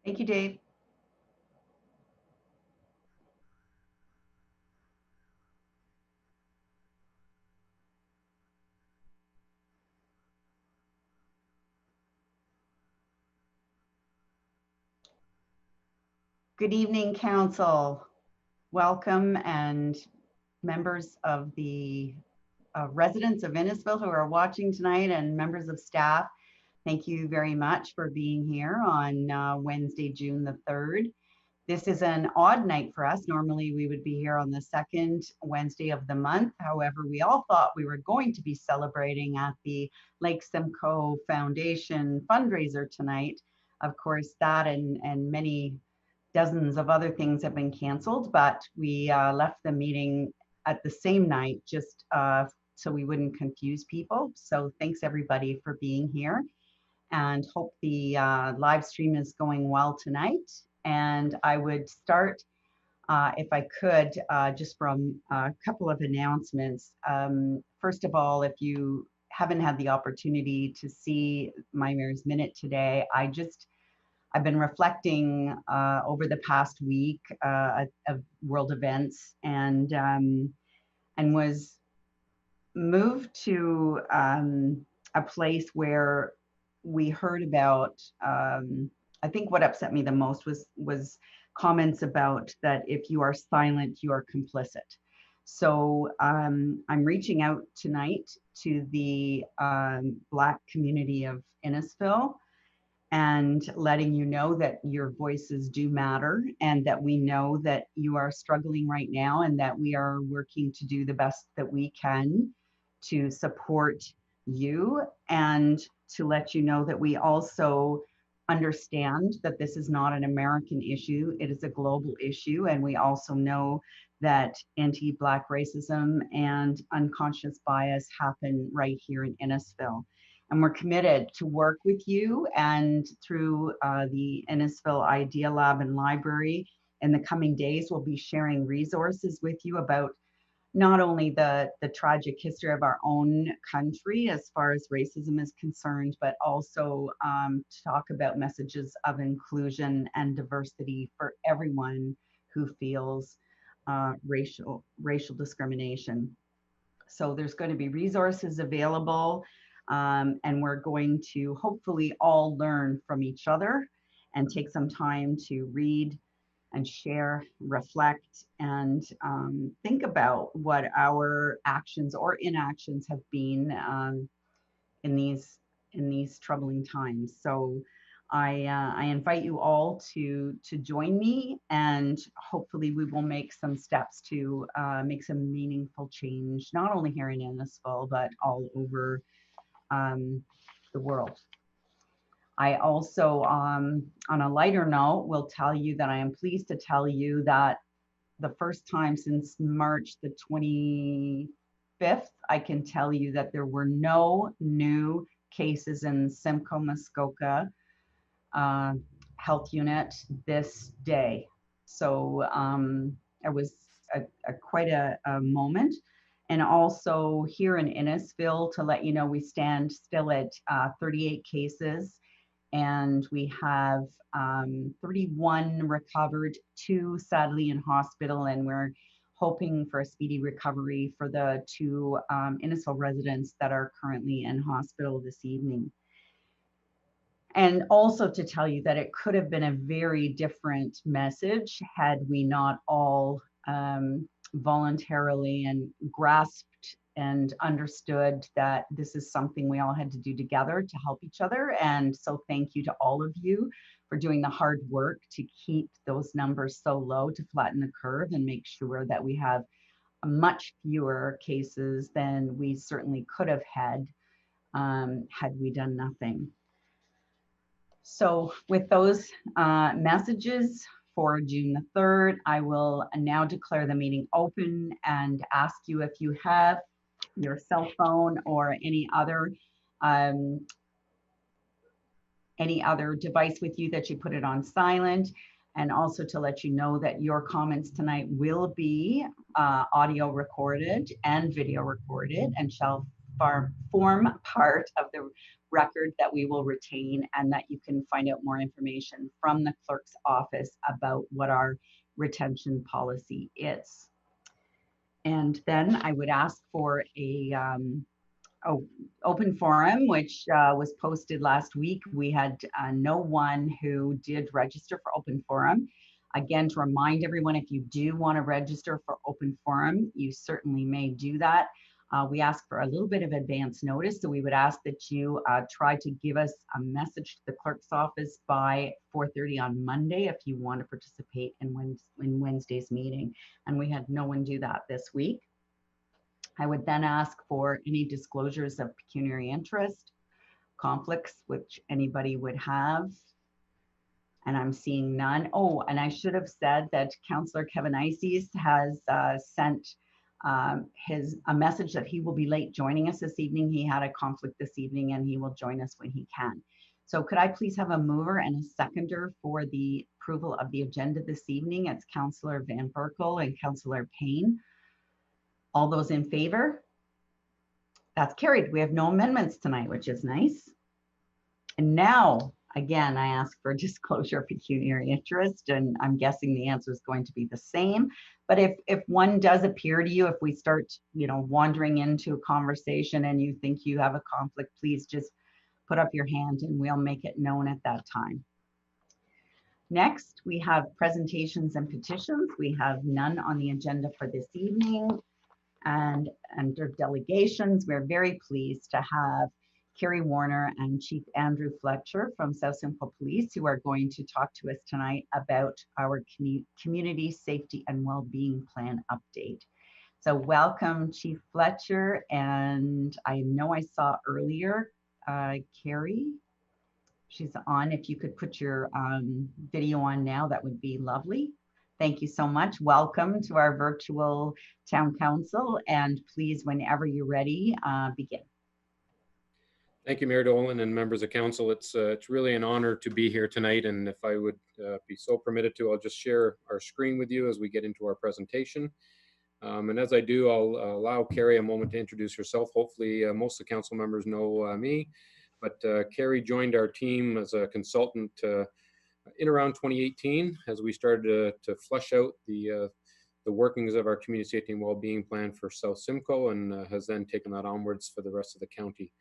Thank you, Dave. Good evening, Council. Welcome, and members of the residents of Innisfil who are watching tonight, and members of staff. Thank you very much for being here on Wednesday, June the 3rd. This is an odd night for us. Normally we would be here on the second Wednesday of the month. However, we all thought we were going to be celebrating at the Lake Simcoe Foundation fundraiser tonight. Of course, that and many dozens of other things have been canceled, but we left the meeting at the same night just so we wouldn't confuse people. So thanks everybody for being here, and hope the live stream is going well tonight. And I would start, if I could, just from a couple of announcements. First of all, if you haven't had the opportunity to see my Mayor's Minute today, I've been reflecting over the past week of world events, and was moved to a place where we heard about, I think what upset me the most was comments about that if you are silent, you are complicit. So I'm reaching out tonight to the Black community of Innisfil and letting you know that your voices do matter, and that we know that you are struggling right now, and that we are working to do the best that we can to support you, and to let you know that we also understand that this is not an American issue, it is a global issue, and we also know that anti-Black racism and unconscious bias happen right here in Innisfil. And we're committed to work with you, and through the Innisfil Idea Lab and Library in the coming days, we'll be sharing resources with you about not only the tragic history of our own country as far as racism is concerned, but also to talk about messages of inclusion and diversity for everyone who feels racial discrimination. So there's going to be resources available, and we're going to hopefully all learn from each other and take some time to read and share, reflect, and think about what our actions or inactions have been in these troubling times. So I invite you all to join me, and hopefully we will make some steps to make some meaningful change, not only here in Innisfil, but all over the world. I also, on a lighter note, will tell you that I am pleased to tell you that the first time since March the 25th, I can tell you that there were no new cases in Simcoe Muskoka health unit this day. So it was quite a moment. And also here in Innisfil, to let you know, we stand still at 38 cases, and we have 31 recovered, 2 sadly in hospital, and we're hoping for a speedy recovery for the 2 Innisfil residents that are currently in hospital this evening. And also to tell you that it could have been a very different message had we not all voluntarily and grasped and understood that this is something we all had to do together to help each other. And so thank you to all of you for doing the hard work to keep those numbers so low, to flatten the curve and make sure that we have much fewer cases than we certainly could have had had we done nothing. So with those messages for June the 3rd, I will now declare the meeting open and ask you if you have your cell phone or any other device with you, that you put it on silent, and also to let you know that your comments tonight will be audio recorded and video recorded and shall form part of the record that we will retain, and that you can find out more information from the clerk's office about what our retention policy is. And then I would ask for a open forum, which was posted last week. We had no one who did register for open forum. Again, to remind everyone, if you do want to register for open forum, you certainly may do that. We ask for a little bit of advance notice, so we would ask that you try to give us a message to the clerk's office by 4:30 on Monday if you want to participate in Wednesday's meeting. And we had no one do that this week. I would then ask for any disclosures of pecuniary interest, conflicts which anybody would have, and I'm seeing none. Oh, and I should have said that Councillor Kevin Ices has sent a message that he will be late joining us this evening. He had a conflict this evening and he will join us when he can. So could I please have a mover and a seconder for the approval of the agenda this evening? It's Councillor Van Berkel and Councillor Payne. All those in favor? That's carried. We have no amendments tonight, which is nice. And now, again, I ask for disclosure of pecuniary interest, and I'm guessing the answer is going to be the same. But if one does appear to you, if we start, wandering into a conversation and you think you have a conflict, please just put up your hand and we'll make it known at that time. Next, we have presentations and petitions. We have none on the agenda for this evening. And under delegations, we're very pleased to have Carrie Warner and Chief Andrew Fletcher from South Simcoe Police, who are going to talk to us tonight about our community safety and well-being plan update. So welcome, Chief Fletcher. And I know I saw earlier, Carrie, she's on. If you could put your video on now, that would be lovely. Thank you so much. Welcome to our virtual town council, and please, whenever you're ready, begin. Thank you, Mayor Dolan and members of council. It's really an honor to be here tonight, and if I would be so permitted to, I'll just share our screen with you as we get into our presentation. And as I do, I'll allow Carrie a moment to introduce herself. Hopefully, most of the council members know me, but Carrie joined our team as a consultant in around 2018 as we started to flesh out the workings of our community safety and well-being plan for South Simcoe, and has then taken that onwards for the rest of the county.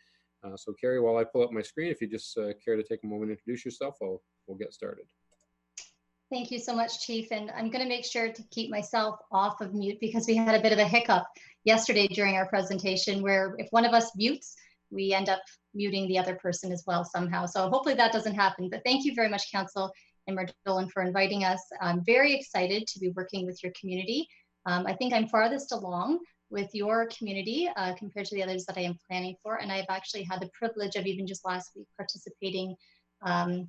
So Carrie, while I pull up my screen, if you just care to take a moment to introduce yourself, we'll get started. Thank you so much, Chief. And I'm going to make sure to keep myself off of mute because we had a bit of a hiccup yesterday during our presentation where if one of us mutes, we end up muting the other person as well somehow. So hopefully that doesn't happen. But thank you very much, Council and Mayor Dolan, for inviting us. I'm very excited to be working with your community. I think I'm farthest along with your community compared to the others that I am planning for. And I've actually had the privilege of even just last week participating. I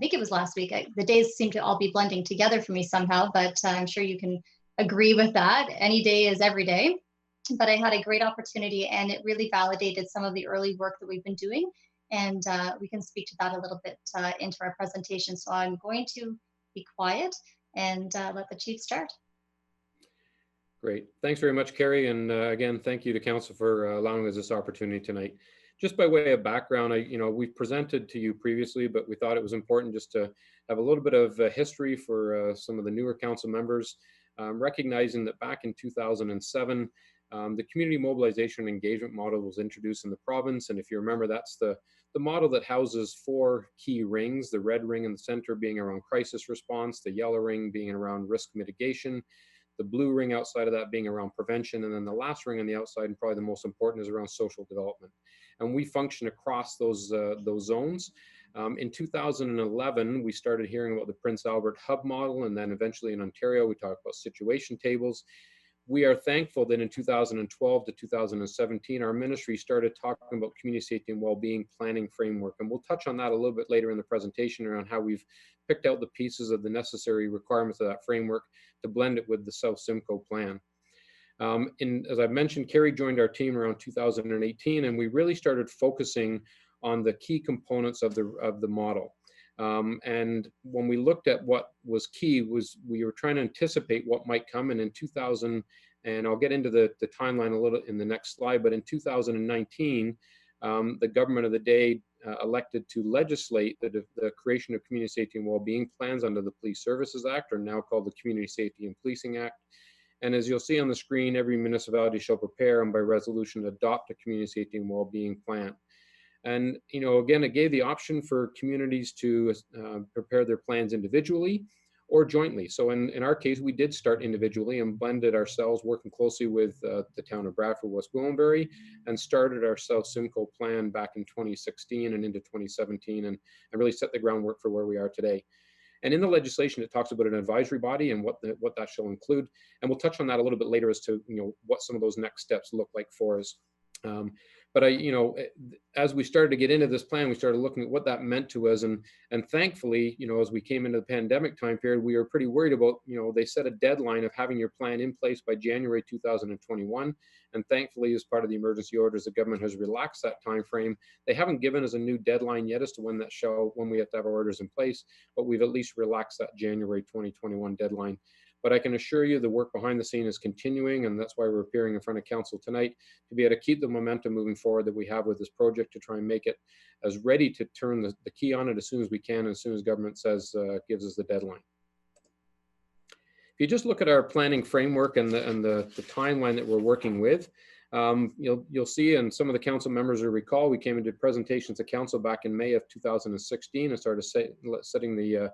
think it was last week. The days seem to all be blending together for me somehow, but I'm sure you can agree with that. Any day is every day. But I had a great opportunity and it really validated some of the early work that we've been doing. And we can speak to that a little bit into our presentation. So I'm going to be quiet and let the chief start. Great. Thanks very much, Carrie. And again, thank you to council for allowing us this opportunity tonight. Just by way of background, we've presented to you previously, but we thought it was important just to have a little bit of history for some of the newer council members, recognizing that back in 2007, the community mobilization and engagement model was introduced in the province. And if you remember, that's the model that houses 4 key rings, the red ring in the center being around crisis response, the yellow ring being around risk mitigation, the blue ring outside of that being around prevention, and then the last ring on the outside, and probably the most important, is around social development. And we function across those zones. In 2011, we started hearing about the Prince Albert Hub model, and then eventually in Ontario, we talked about situation tables. We are thankful that in 2012 to 2017, our ministry started talking about community safety and well-being planning framework. And we'll touch on that a little bit later in the presentation around how we've picked out the pieces of the necessary requirements of that framework to blend it with the South Simcoe plan. As I mentioned, Carrie joined our team around 2018, and we really started focusing on the key components of the model. And when we looked at what was key, was we were trying to anticipate what might come. And in 2018, And I'll get into the timeline a little in the next slide, but in 2019, the government of the day elected to legislate the creation of community safety and well-being plans under the Police Services Act, or now called the Community Safety and Policing Act. And as you'll see on the screen, every municipality shall prepare and by resolution adopt a community safety and well-being plan. And, you know, again, it gave the option for communities to prepare their plans individually or jointly. So in our case, we did start individually and blended ourselves, working closely with the town of Bradford, West Gwillimbury, and started our South Simcoe plan back in 2016 and into 2017, and really set the groundwork for where we are today. And in the legislation, it talks about an advisory body and what that shall include. And we'll touch on that a little bit later as to, you know, what some of those next steps look like for us. But you know, as we started to get into this plan, we started looking at what that meant to us, and thankfully, you know, as we came into the pandemic time period, we were pretty worried about, you know, they set a deadline of having your plan in place by January 2021, and thankfully, as part of the emergency orders, the government has relaxed that time frame. They haven't given us a new deadline yet as to when we have to have our orders in place, but we've at least relaxed that January 2021 deadline. But I can assure you the work behind the scene is continuing, and that's why we're appearing in front of council tonight, to be able to keep the momentum moving forward that we have with this project, to try and make it as ready to turn the key on it as soon as we can, as soon as government says gives us the deadline. If you just look at our planning framework and the timeline that we're working with, you'll see, and some of the council members will recall, we came into presentations to council back in May of 2016 and started setting the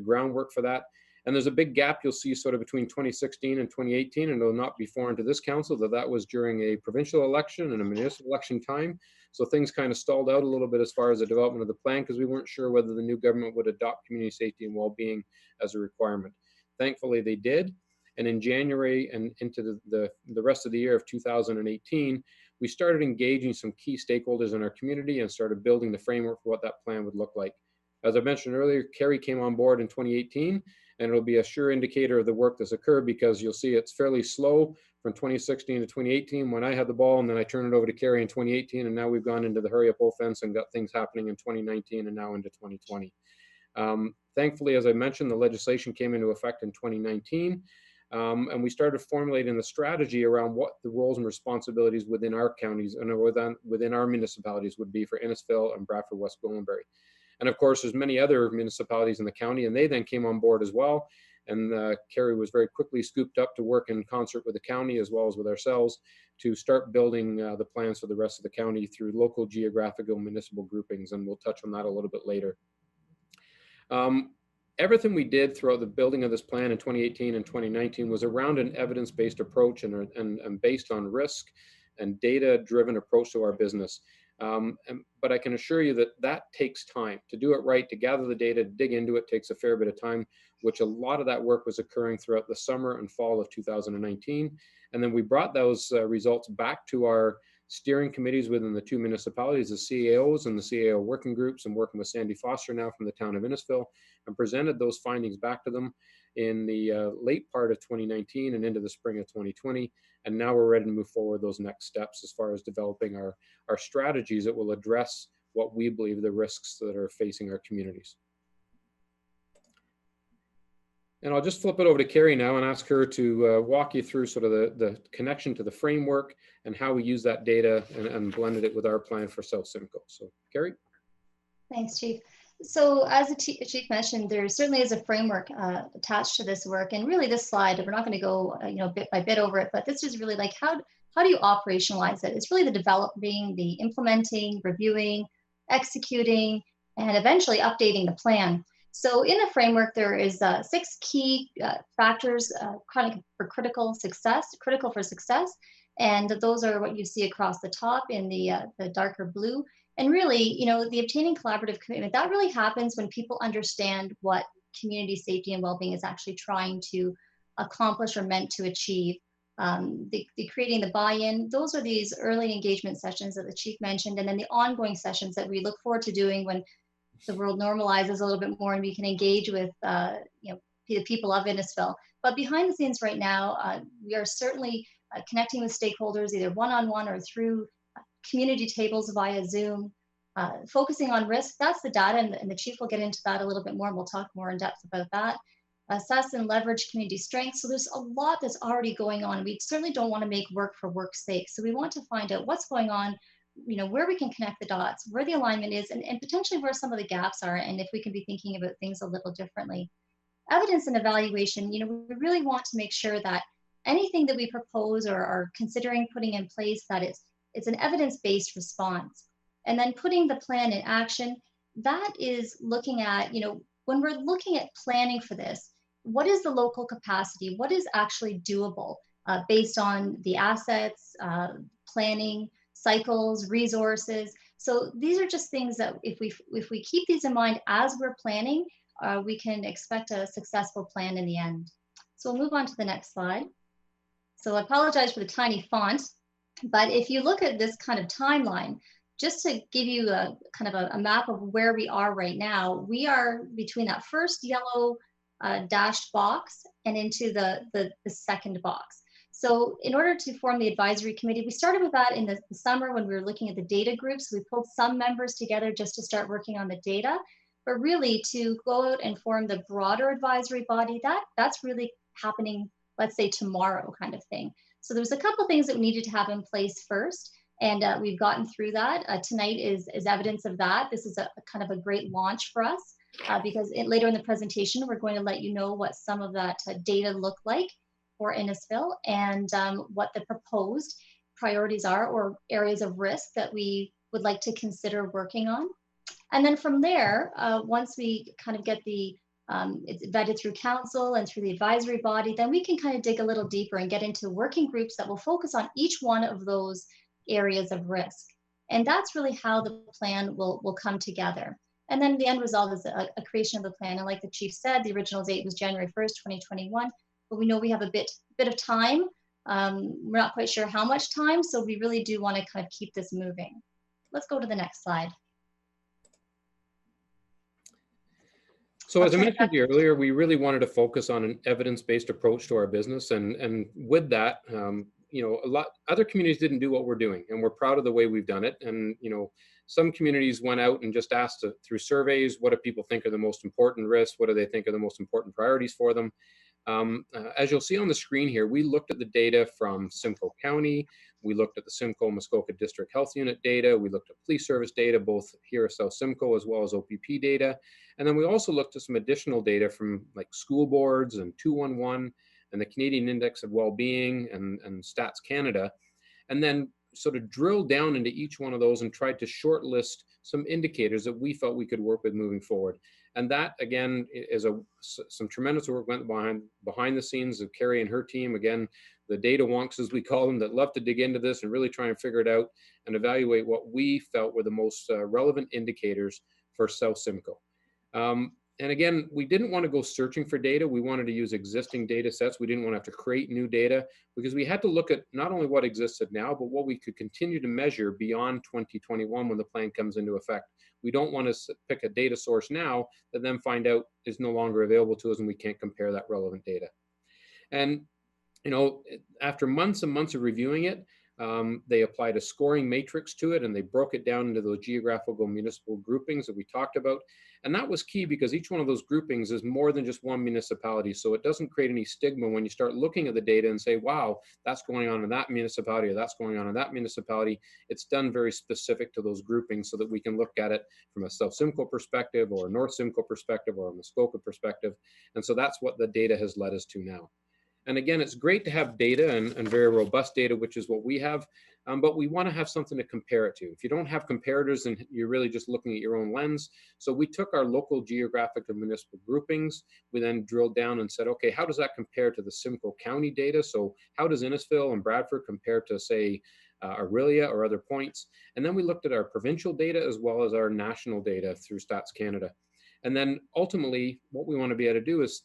groundwork for that. And there's a big gap you'll see sort of between 2016 and 2018, and it'll not be foreign to this council that was during a provincial election and a municipal election time. So things kind of stalled out a little bit as far as the development of the plan, because we weren't sure whether the new government would adopt community safety and well-being as a requirement. Thankfully, they did. And in January and into the rest of the year of 2018, we started engaging some key stakeholders in our community and started building the framework for what that plan would look like. As I mentioned earlier, Kerry came on board in 2018, and it'll be a sure indicator of the work that's occurred, because you'll see it's fairly slow from 2016 to 2018 when I had the ball, and then I turned it over to Kerry in 2018, and now we've gone into the hurry up offense and got things happening in 2019 and now into 2020. Thankfully, as I mentioned, the legislation came into effect in 2019, and we started formulating the strategy around what the roles and responsibilities within our counties and within our municipalities would be for Innisfil and Bradford West Gwillimbury. And of course, there's many other municipalities in the county, and they then came on board as well. And Kerry was very quickly scooped up to work in concert with the county as well as with ourselves to start building the plans for the rest of the county through local geographical municipal groupings. And we'll touch on that a little bit later. Everything we did throughout the building of this plan in 2018 and 2019 was around an evidence-based approach and based on risk and data-driven approach to our business. But I can assure you that takes time. To do it right, to gather the data, dig into it, takes a fair bit of time, which a lot of that work was occurring throughout the summer and fall of 2019. And then we brought those results back to our steering committees within the two municipalities, the CAOs and the CAO working groups, and working with Sandy Foster now from the town of Innisfil, and presented those findings back to them in the late part of 2019 and into the spring of 2020. And now we're ready to move forward those next steps as far as developing our strategies that will address what we believe the risks that are facing our communities. And I'll just flip it over to Kerry now and ask her to walk you through sort of the connection to the framework and how we use that data and blended it with our plan for South Simcoe. So Kerry. Thanks, Chief. So as the Chief mentioned, there certainly is a framework attached to this work. And really this slide, we're not going to go bit by bit over it, but this is really like how do you operationalize it? It's really the developing, the implementing, reviewing, executing, and eventually updating the plan. So in the framework, there is 6 key factors critical for success. And those are what you see across the top in the darker blue. And really, the obtaining collaborative commitment, that really happens when people understand what community safety and well-being is actually trying to accomplish or meant to achieve. The creating the buy-in, those are these early engagement sessions that the Chief mentioned, and then the ongoing sessions that we look forward to doing when the world normalizes a little bit more and we can engage with the people of Innisfil. But behind the scenes right now, we are certainly connecting with stakeholders either one-on-one or through community tables via Zoom, focusing on risk. That's the data, and the Chief will get into that a little bit more, and we'll talk more in depth about that. assess and leverage community strengths. So there's a lot that's already going on. We certainly don't want to make work for work's sake. So we want to find out what's going on, where we can connect the dots, where the alignment is, and potentially where some of the gaps are, and if we can be thinking about things a little differently. Evidence and evaluation, we really want to make sure that anything that we propose or are considering putting in place, that it's an evidence-based response. And then putting the plan in action, that is looking at, when we're looking at planning for this, what is the local capacity? What is actually doable based on the assets, planning, cycles, resources? So these are just things that if we keep these in mind as we're planning, we can expect a successful plan in the end. So we'll move on to the next slide. So I apologize for the tiny font, but if you look at this kind of timeline, just to give you a kind of a map of where we are right now, we are between that first yellow dashed box and into the second box. So in order to form the advisory committee, we started with that in the summer when we were looking at the data groups. We pulled some members together just to start working on the data, but really to go out and form the broader advisory body, that's really happening, let's say tomorrow kind of thing. So there's a couple things that we needed to have in place first, and we've gotten through that. Tonight is evidence of that. This is a kind of a great launch for us because later in the presentation, we're going to let you know what some of that data look like for Innisfil and what the proposed priorities are or areas of risk that we would like to consider working on. And then from there, once we kind of get it's vetted through council and through the advisory body, then we can kind of dig a little deeper and get into working groups that will focus on each one of those areas of risk. And that's really how the plan will come together. And then the end result is a creation of the plan. And like the chief said, the original date was January 1st, 2021, but we know we have a bit of time. We're not quite sure how much time, so we really do want to kind of keep this moving. Let's go to the next slide. So as I mentioned earlier, we really wanted to focus on an evidence-based approach to our business. And with that, other communities didn't do what we're doing, and we're proud of the way we've done it. And, some communities went out and just asked through surveys, what do people think are the most important risks? What do they think are the most important priorities for them? As you'll see on the screen here, we looked at the data from Simcoe County. We looked at the Simcoe-Muskoka District Health Unit data. We looked at police service data, both here at South Simcoe as well as OPP data. And then we also looked at some additional data from like school boards and 211 and the Canadian Index of Wellbeing and Stats Canada. And then sort of drilled down into each one of those and tried to shortlist some indicators that we felt we could work with moving forward. And that, again, is some tremendous work went behind the scenes of Carrie and her team. Again, the data wonks, as we call them, that love to dig into this and really try and figure it out and evaluate what we felt were the most relevant indicators for South Simcoe. And again, we didn't want to go searching for data. We wanted to use existing data sets. We didn't want to have to create new data because we had to look at not only what existed now, but what we could continue to measure beyond 2021 when the plan comes into effect. We don't want to pick a data source now that then find out is no longer available to us and we can't compare that relevant data. And, after months and months of reviewing it, they applied a scoring matrix to it and they broke it down into those geographical municipal groupings that we talked about. And that was key because each one of those groupings is more than just one municipality. So it doesn't create any stigma when you start looking at the data and say, wow, that's going on in that municipality or that's going on in that municipality. It's done very specific to those groupings so that we can look at it from a South Simcoe perspective or a North Simcoe perspective or a Muskoka perspective. And so that's what the data has led us to now. And again, it's great to have data and very robust data, which is what we have, but we want to have something to compare it to. If you don't have comparators and you're really just looking at your own lens. So we took our local geographic and municipal groupings. We then drilled down and said, okay, how does that compare to the Simcoe County data? So how does Innisfil and Bradford compare to, say, Aurelia or other points? And then we looked at our provincial data as well as our national data through Stats Canada. And then ultimately, what we want to be able to do is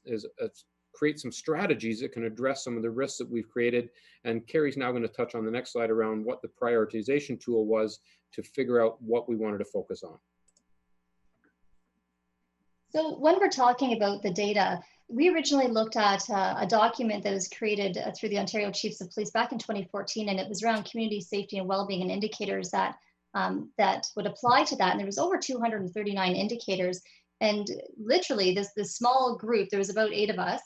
create some strategies that can address some of the risks that we've created. And Carrie's now going to touch on the next slide around what the prioritization tool was to figure out what we wanted to focus on. So when we're talking about the data, we originally looked at a document that was created through the Ontario Chiefs of Police back in 2014, and it was around community safety and well-being and indicators that would apply to that. And there was over 239 indicators. And literally this small group, there was about 8 of us,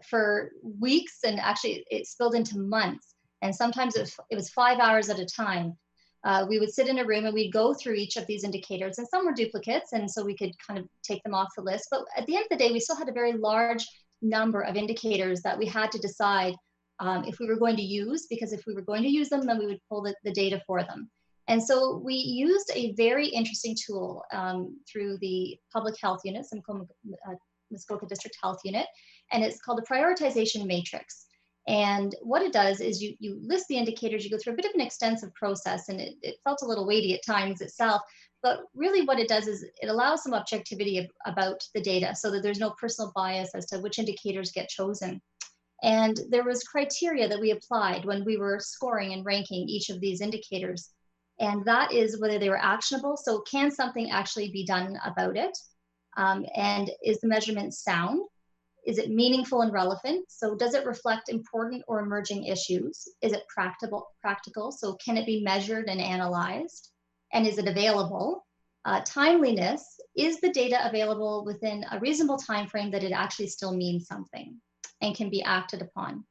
for weeks, and actually it spilled into months. And sometimes it was 5 hours at a time. We would sit in a room and we'd go through each of these indicators, and some were duplicates, and so we could kind of take them off the list. But at the end of the day, we still had a very large number of indicators that we had to decide if we were going to use, because if we were going to use them, then we would pull the data for them. And so we used a very interesting tool through the public health units, Muskoka District Health Unit, and it's called a prioritization matrix. And what it does is you list the indicators, you go through a bit of an extensive process, and it felt a little weighty at times itself, but really what it does is it allows some objectivity about the data so that there's no personal bias as to which indicators get chosen. And there was criteria that we applied when we were scoring and ranking each of these indicators. And that is whether they were actionable. So can something actually be done about it? And is the measurement sound? Is it meaningful and relevant? So does it reflect important or emerging issues? Is it practical? So can it be measured and analyzed? And is it available? Timeliness, is the data available within a reasonable time frame that it actually still means something and can be acted upon?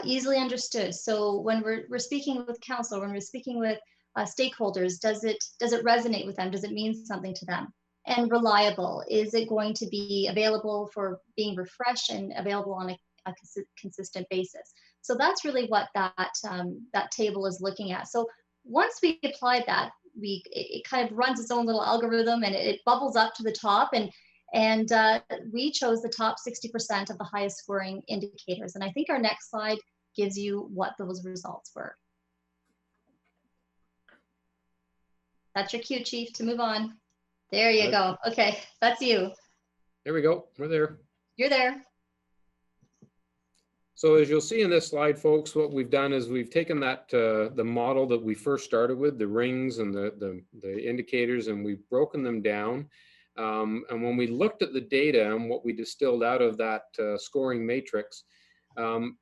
Easily understood. So when we're speaking with council, when we're speaking with stakeholders, does it resonate with them? Does it mean something to them? And reliable, is it going to be available for being refreshed and available on a consistent basis? So that's really what that table is looking at. So once we applied that, it kind of runs its own little algorithm, and it bubbles up to the top, and we chose the top 60% of the highest scoring indicators. And I think our next slide gives you what those results were. That's your cue, Chief, to move on. There you go. Okay, that's you. There we go. We're there. You're there. So as you'll see in this slide, folks, what we've done is we've taken that the model that we first started with, the rings and the indicators, and we've broken them down. And when we looked at the data and what we distilled out of that scoring matrix, kind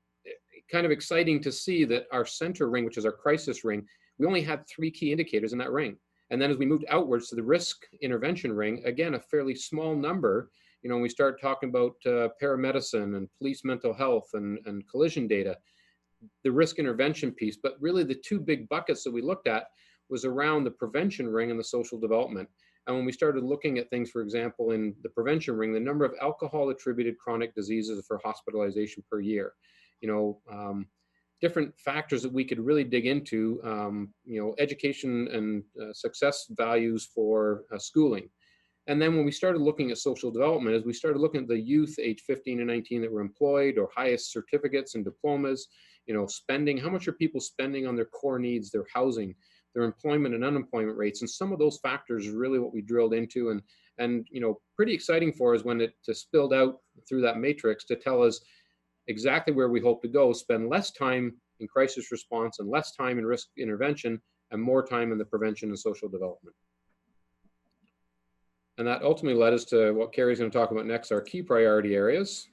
of exciting to see that our center ring, which is our crisis ring, we only had 3 key indicators in that ring. And then as we moved outwards to the risk intervention ring, again, a fairly small number. You know, when we start talking about paramedicine and police mental health and collision data, the risk intervention piece, but really the 2 big buckets that we looked at was around the prevention ring and the social development. And when we started looking at things, for example, in the prevention ring, the number of alcohol attributed chronic diseases for hospitalization per year, you know, different factors that we could really dig into, you know, education and success values for schooling. And then when we started looking at social development, as we started looking at the youth age 15 and 19 that were employed or highest certificates and diplomas, you know, spending, how much are people spending on their core needs, their housing, their employment and unemployment rates. And some of those factors is really what we drilled into, and you know, pretty exciting for us when it spilled out through that matrix to tell us exactly where we hope to go, spend less time in crisis response and less time in risk intervention and more time in the prevention and social development. And that ultimately led us to what Carrie's going to talk about next, our key priority areas.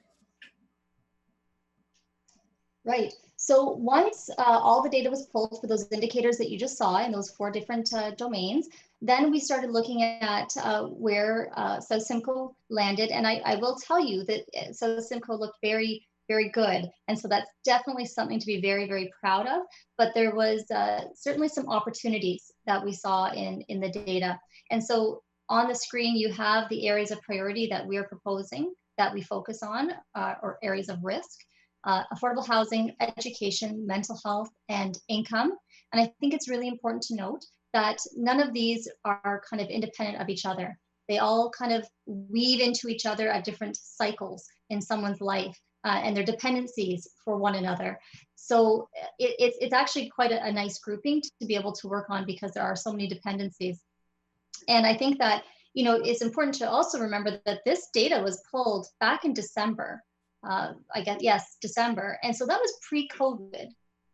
Right. So once all the data was pulled for those indicators that you just saw in those 4 different domains, then we started looking at where South Simcoe landed. And I will tell you that South Simcoe looked very, very good. And so that's definitely something to be very, very proud of. But there was certainly some opportunities that we saw in the data. And so on the screen, you have the areas of priority that we are proposing that we focus on, or areas of risk. Affordable housing, education, mental health, and income. And I think it's really important to note that none of these are kind of independent of each other. They all kind of weave into each other at different cycles in someone's life, and their dependencies for one another. So it's actually quite a nice grouping to be able to work on, because there are so many dependencies. And I think that, you know, it's important to also remember that this data was pulled back in December. I guess, yes, December. And so that was pre-COVID.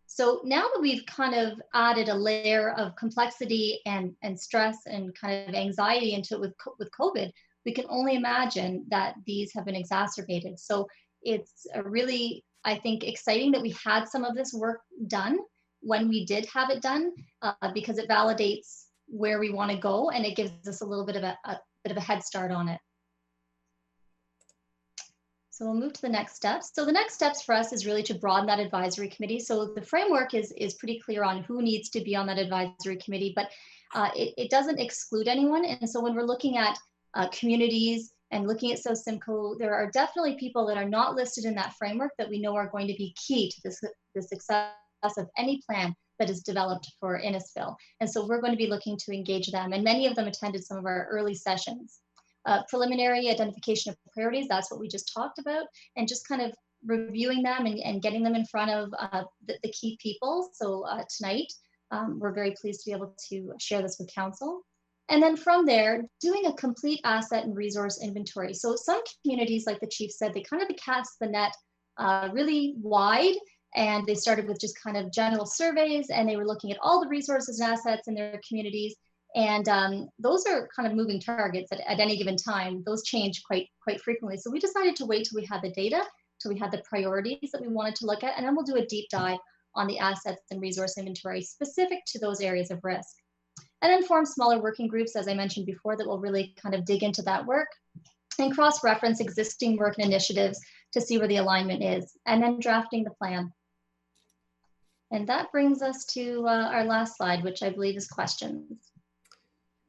So now that we've kind of added a layer of complexity and stress and kind of anxiety into it with COVID, we can only imagine that these have been exacerbated. So it's a really, I think, exciting that we had some of this work done when we did have it done, because it validates where we want to go, and it gives us a little bit of a head start on it. So we'll move to the next steps. So the next steps for us is really to broaden that advisory committee. So the framework is pretty clear on who needs to be on that advisory committee, but it doesn't exclude anyone. And so when we're looking at communities and looking at Simcoe, there are definitely people that are not listed in that framework that we know are going to be key to the success of any plan that is developed for Innisfil. And so we're going to be looking to engage them. And many of them attended some of our early sessions. Preliminary identification of priorities, that's what we just talked about, and just kind of reviewing them and getting them in front of the key people. So tonight, we're very pleased to be able to share this with council. And then from there, doing a complete asset and resource inventory. So some communities, like the chief said, they kind of cast the net really wide, and they started with just kind of general surveys, and they were looking at all the resources and assets in their communities. And those are kind of moving targets at any given time. Those change quite frequently. So we decided to wait till we had the data, till we had the priorities that we wanted to look at, and then we'll do a deep dive on the assets and resource inventory specific to those areas of risk. And then form smaller working groups, as I mentioned before, that will really kind of dig into that work and cross-reference existing work and initiatives to see where the alignment is, and then drafting the plan. And that brings us to our last slide, which I believe is questions.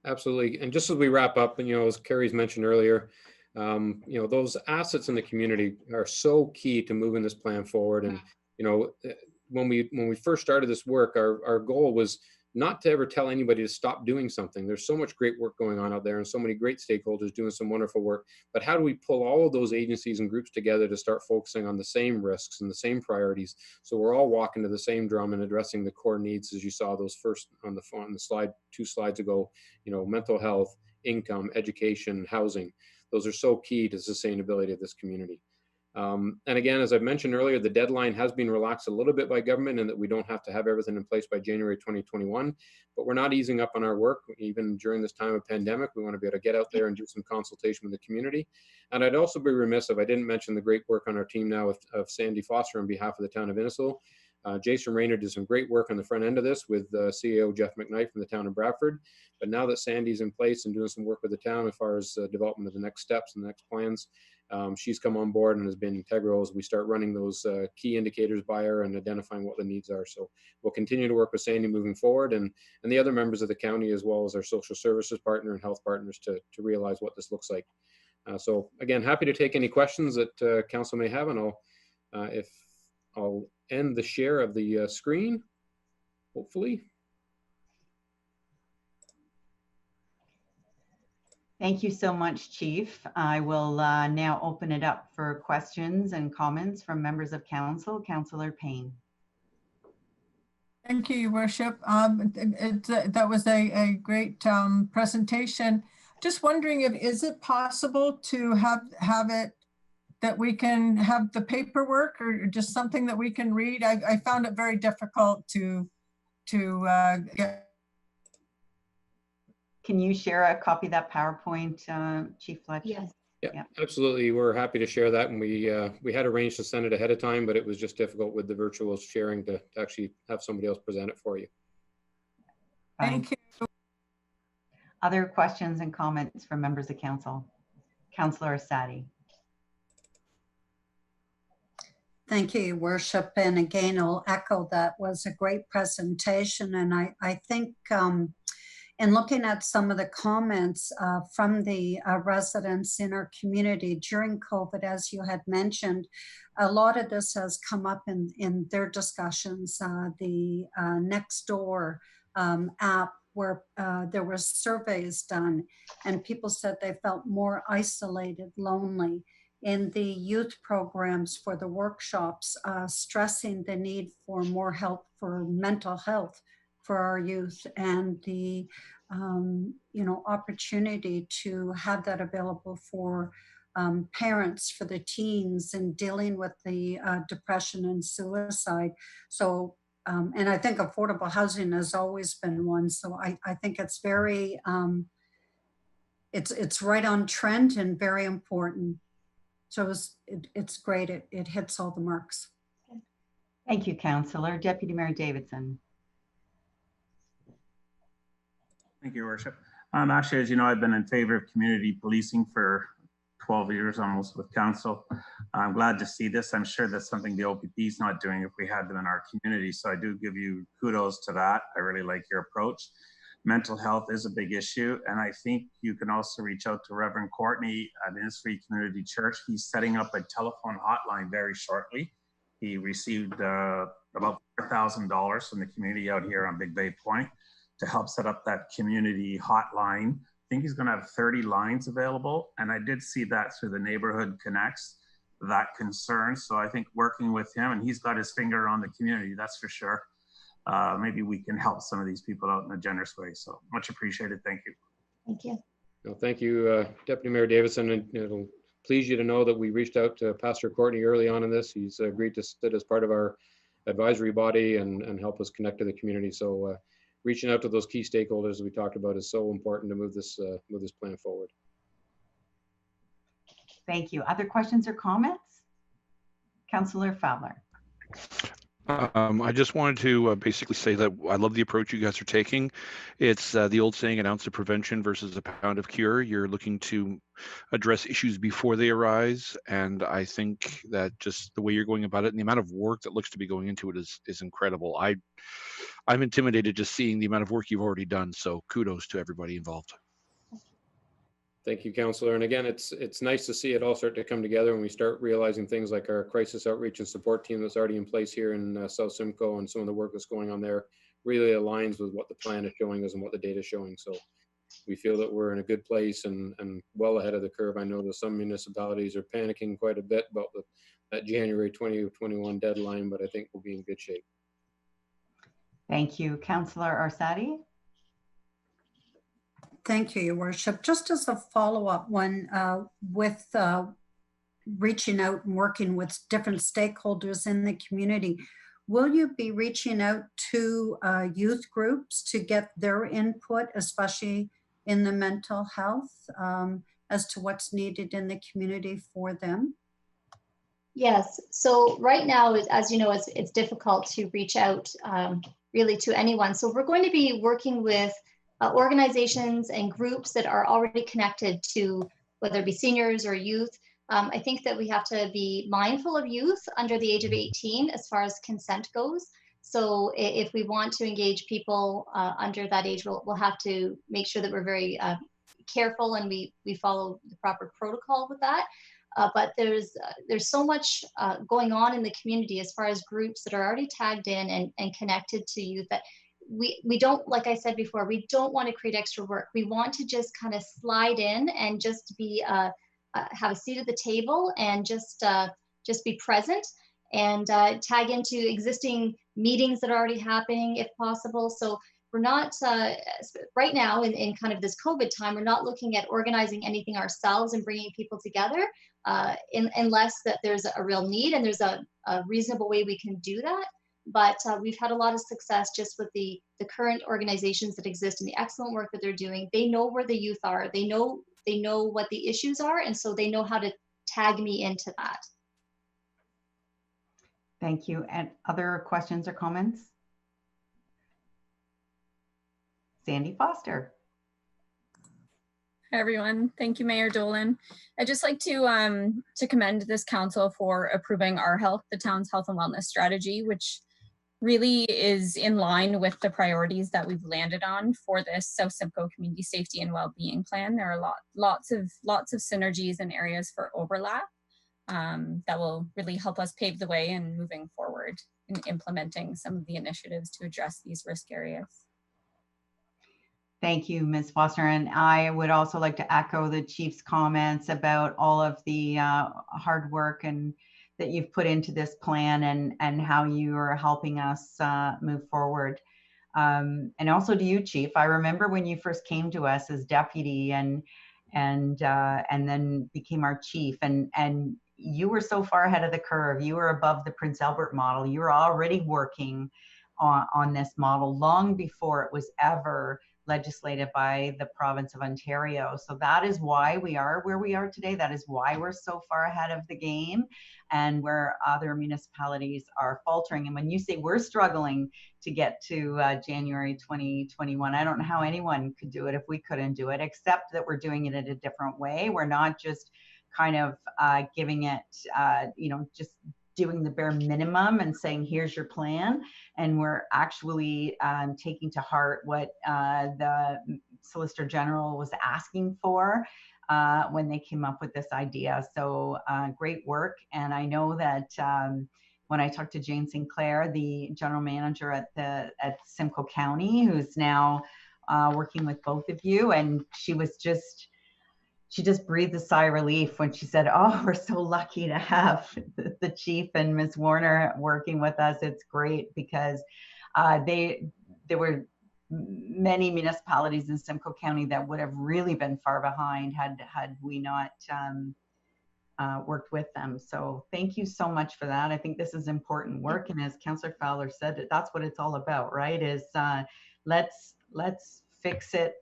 Absolutely. And just as we wrap up, and, as Carrie's mentioned earlier, those assets in the community are so key to moving this plan forward. And, when we first started this work, our goal was not to ever tell anybody to stop doing something. There's so much great work going on out there and so many great stakeholders doing some wonderful work. But how do we pull all of those agencies and groups together to start focusing on the same risks and the same priorities, so we're all walking to the same drum and addressing the core needs, as you saw those first on the slide, 2 slides ago, mental health, income, education, housing. Those are so key to the sustainability of this community. And again, as I mentioned earlier, the deadline has been relaxed a little bit by government, and that we don't have to have everything in place by January 2021, but we're not easing up on our work. Even during this time of pandemic, we want to be able to get out there and do some consultation with the community. And I'd also be remiss if I didn't mention the great work on our team now of Sandy Foster on behalf of the town of Innisfil. Jason Rayner did some great work on the front end of this with CEO Jeff McKnight from the town of Bradford. But now that Sandy's in place and doing some work with the town as far as development of the next steps and the next plans, she's come on board and has been integral as we start running those key indicators by her and identifying what the needs are. So we'll continue to work with Sandy moving forward, and the other members of the county, as well as our social services partner and health partners, to realize what this looks like. So again, happy to take any questions that council may have, and I'll end the share of the screen, hopefully. Thank you so much, Chief. I will now open it up for questions and comments from members of council. Councillor Payne. Thank you, Your Worship. That was a great presentation. Just wondering, is it possible to have it that we can have the paperwork, or just something that we can read? I found it very difficult to get. Can you share a copy of that PowerPoint, Chief Fletcher? Yes. Yeah, absolutely. We're happy to share that. And we had arranged to send it ahead of time, but it was just difficult with the virtual sharing to actually have somebody else present it for you. Thank you. Other questions and comments from members of council? Councillor Sadi. Thank you, Your Worship. And again, I'll echo that was a great presentation. And I think in looking at some of the comments from the residents in our community during COVID, as you had mentioned, a lot of this has come up in their discussions. The Nextdoor app, where there were surveys done, and people said they felt more isolated, lonely. In the youth programs for the workshops, stressing the need for more help for mental health for our youth, and the opportunity to have that available for parents, for the teens, and dealing with the depression and suicide. So, and I think affordable housing has always been one. So I think it's very, it's right on trend and very important. So it's great. It hits all the marks. Thank you, Councillor. Deputy Mayor Davidson. Thank you, Your Worship. Actually, as you know, I've been in favor of community policing for 12 years almost with council. I'm glad to see this. I'm sure that's something the OPP is not doing if we had them in our community. So I do give you kudos to that. I really like your approach. Mental health is a big issue. And I think you can also reach out to Reverend Courtney at Innisfil Community Church. He's setting up a telephone hotline very shortly. He received about $4,000 from the community out here on Big Bay Point to help set up that community hotline. I think he's going to have 30 lines available. And I did see that through the Neighborhood Connects, that concern. So I think working with him, and he's got his finger on the community, that's for sure. Maybe we can help some of these people out in a generous way. So much appreciated. Thank you. Thank you. Well, thank you, Deputy Mayor Davison. And it'll please you to know that we reached out to Pastor Courtney early on in this. He's agreed to sit as part of our advisory body and help us connect to the community. So reaching out to those key stakeholders we talked about is so important to move this plan forward. Thank you. Other questions or comments? Councillor Fowler. I just wanted to basically say that I love the approach you guys are taking. It's the old saying, an ounce of prevention versus a pound of cure. You're looking to address issues before they arise. And I think that just the way you're going about it and the amount of work that looks to be going into it is incredible. I'm intimidated just seeing the amount of work you've already done. So kudos to everybody involved. Thank you, Councillor. And again, it's nice to see it all start to come together and we start realizing things like our crisis outreach and support team that's already in place here in South Simcoe, and some of the work that's going on there really aligns with what the plan is showing us and what the data is showing. So we feel that we're in a good place and well ahead of the curve. I know that some municipalities are panicking quite a bit about that January 2021 deadline, but I think we'll be in good shape. Thank you. Councillor Arsati. Thank you, Your Worship. Just as a follow-up one, with reaching out and working with different stakeholders in the community, will you be reaching out to youth groups to get their input, especially in the mental health, as to what's needed in the community for them? Yes. So right now, as you know, it's difficult to reach out really to anyone. So we're going to be working with organizations and groups that are already connected to, whether it be seniors or youth. I think that we have to be mindful of youth under the age of 18 as far as consent goes. So if we want to engage people under that age, we'll have to make sure that we're very careful and we follow the proper protocol with that. But there's so much going on in the community as far as groups that are already tagged in and connected to youth that we don't, like I said before, we don't want to create extra work. We want to just kind of slide in and just be have a seat at the table and just be present and tag into existing meetings that are already happening if possible. So we're not right now in kind of this COVID time, we're not looking at organizing anything ourselves and bringing people together unless that there's a real need and there's a reasonable way we can do that. But we've had a lot of success just with the current organizations that exist and the excellent work that they're doing. They know where the youth are. They know what the issues are, and so they know how to tag me into that. Thank you. And other questions or comments? Sandy Foster. Hi, everyone. Thank you, Mayor Dolan. I'd just like to commend this council for approving our health, the town's health and wellness strategy, which really is in line with the priorities that we've landed on for this South Simcoe Community Safety and Wellbeing Plan. There are lots of synergies and areas for overlap that will really help us pave the way in moving forward in implementing some of the initiatives to address these risk areas. Thank you, Ms. Foster. And I would also like to echo the Chief's comments about all of the hard work and that you've put into this plan and how you are helping us move forward. And also to you, Chief. I remember when you first came to us as deputy and then became our chief, and you were so far ahead of the curve. You were above the Prince Albert model. You were already working on this model long before it was ever legislated by the province of Ontario. So that is why we are where we are today. That is why we're so far ahead of the game and where other municipalities are faltering. And when you say we're struggling to get to January 2021, I don't know how anyone could do it if we couldn't do it, except that we're doing it in a different way. We're not just kind of giving it, just doing the bare minimum and saying, here's your plan. And we're actually taking to heart what the Solicitor General was asking for when they came up with this idea. So great work. And I know that when I talked to Jane Sinclair, the general manager at Simcoe County, who's now working with both of you, and she just breathed a sigh of relief when she said, oh, we're so lucky to have the chief and Ms. Warner working with us. It's great because there were many municipalities in Simcoe County that would have really been far behind had we not worked with them. So thank you so much for that. I think this is important work. And as Councillor Fowler said, that's what it's all about, right? Is let's fix it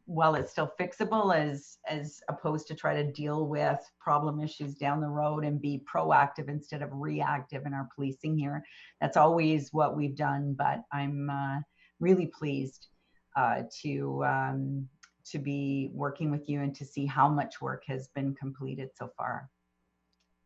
while it's still fixable, as opposed to try to deal with problem issues down the road and be proactive instead of reactive in our policing here. That's always what we've done, but I'm really pleased to be working with you and to see how much work has been completed so far.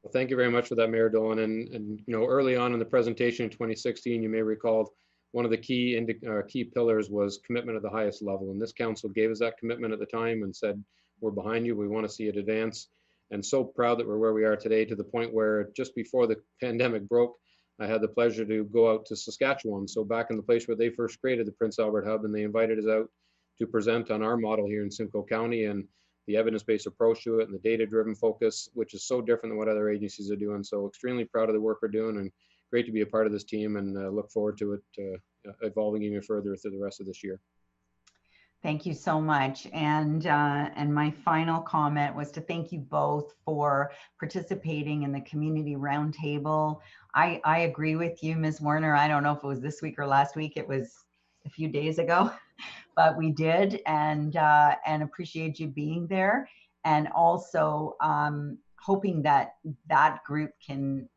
Well, thank you very much for that, Mayor Dolan. And early on in the presentation in 2016, you may recall one of the key pillars was commitment at the highest level. And this council gave us that commitment at the time and said, we're behind you. We want to see it advance. And so proud that we're where we are today, to the point where just before the pandemic broke, I had the pleasure to go out to Saskatchewan. So back in the place where they first created the Prince Albert Hub, and they invited us out to present on our model here in Simcoe County and the evidence-based approach to it and the data-driven focus, which is so different than what other agencies are doing. So extremely proud of the work we're doing, and great to be a part of this team, and look forward to it evolving even further through the rest of this year. Thank you so much. And my final comment was to thank you both for participating in the community roundtable. I agree with you, Ms. Warner. I don't know if it was this week or last week. It was a few days ago, but we did, and appreciate you being there. And also hoping that that group can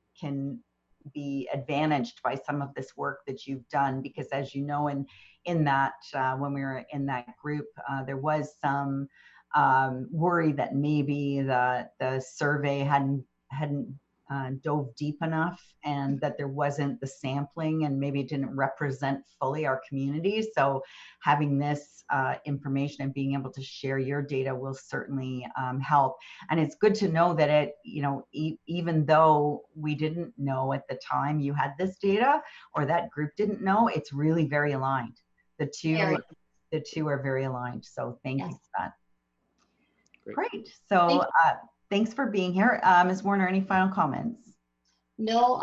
be advantaged by some of this work that you've done, because as you know, in that when we were in that group, there was some worry that maybe the survey hadn't dove deep enough, and that there wasn't the sampling, and maybe it didn't represent fully our community. So having this information and being able to share your data will certainly help. And it's good to know that it, even though we didn't know at the time you had this data, or that group didn't know, it's really very aligned. The two are very aligned. So thank you for that. Great. So thanks for being here. Ms. Warner, any final comments? No,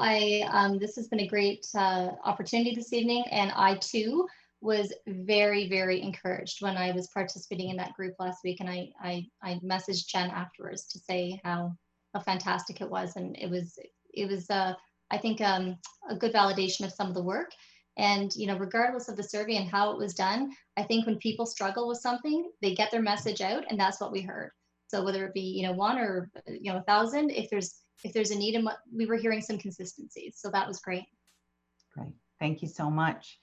this has been a great opportunity this evening, and I too was very, very encouraged when I was participating in that group last week, and I messaged Jen afterwards to say how fantastic it was, and it was I think a good validation of some of the work. And regardless of the survey and how it was done, I think when people struggle with something, they get their message out, and that's what we heard. So whether it be one or 1,000, if there's a need, and we were hearing some consistencies, so that was great. Great, thank you so much.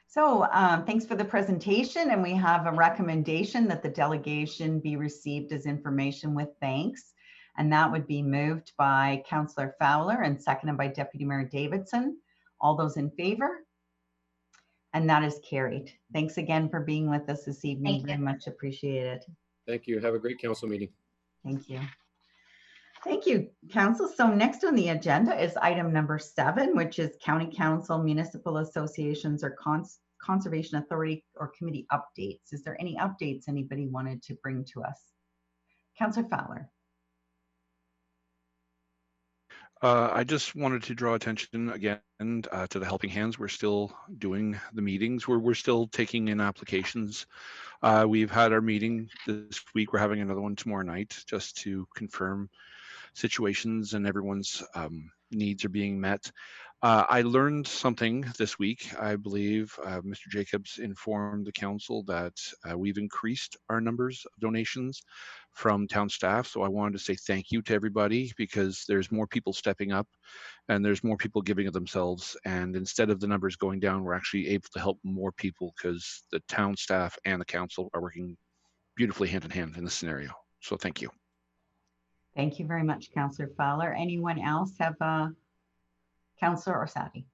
So thanks for the presentation, and we have a recommendation that the delegation be received as information with thanks, and that would be moved by Councillor Fowler and seconded by Deputy Mayor Davidson. All those in favor? And that is carried. Thanks again for being with us this evening. Very much appreciated. Thank you. Have a great council meeting. Thank you. Thank you, Council. So next on the agenda is item number 7, which is County Council, Municipal Associations, or Conservation Authority or Committee updates. Is there any updates anybody wanted to bring to us? Councillor Fowler. I just wanted to draw attention again to the helping hands. We're still doing the meetings. We're still taking in applications. We've had our meeting this week. We're having another one tomorrow night just to confirm situations and everyone's needs are being met. I learned something this week. I believe Mr. Jacobs informed the council that we've increased our numbers of donations from town staff. So I wanted to say thank you to everybody, because there's more people stepping up and there's more people giving of themselves. And instead of the numbers going down, we're actually able to help more people because the town staff and the council are working beautifully hand in hand in this scenario. So thank you. Thank you very much, Councillor Fowler. Anyone else have a Councillor Orsatti?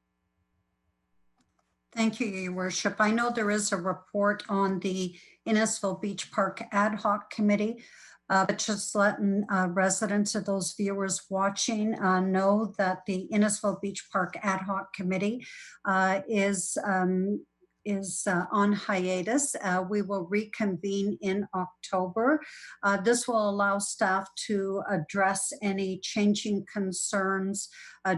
Thank you, Your Worship. I know there is a report on the Innisfil Beach Park Ad Hoc Committee, but just letting residents of those viewers watching know that the Innisfil Beach Park Ad Hoc Committee is on hiatus. We will reconvene in October. This will allow staff to address any changing concerns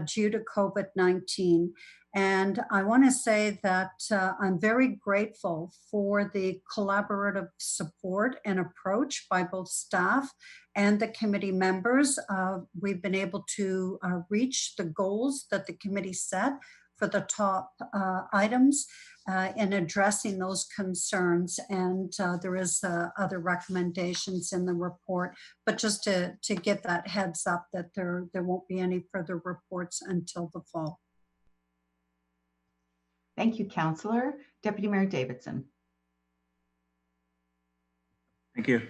due to COVID-19. And I want to say that I'm very grateful for the collaborative support and approach by both staff and the committee members. We've been able to reach the goals that the committee set for the top items in addressing those concerns. And there is other recommendations in the report, but just to get that heads up that there won't be any further reports until the fall. Thank you, Councillor. Deputy Mayor Davidson. Thank you.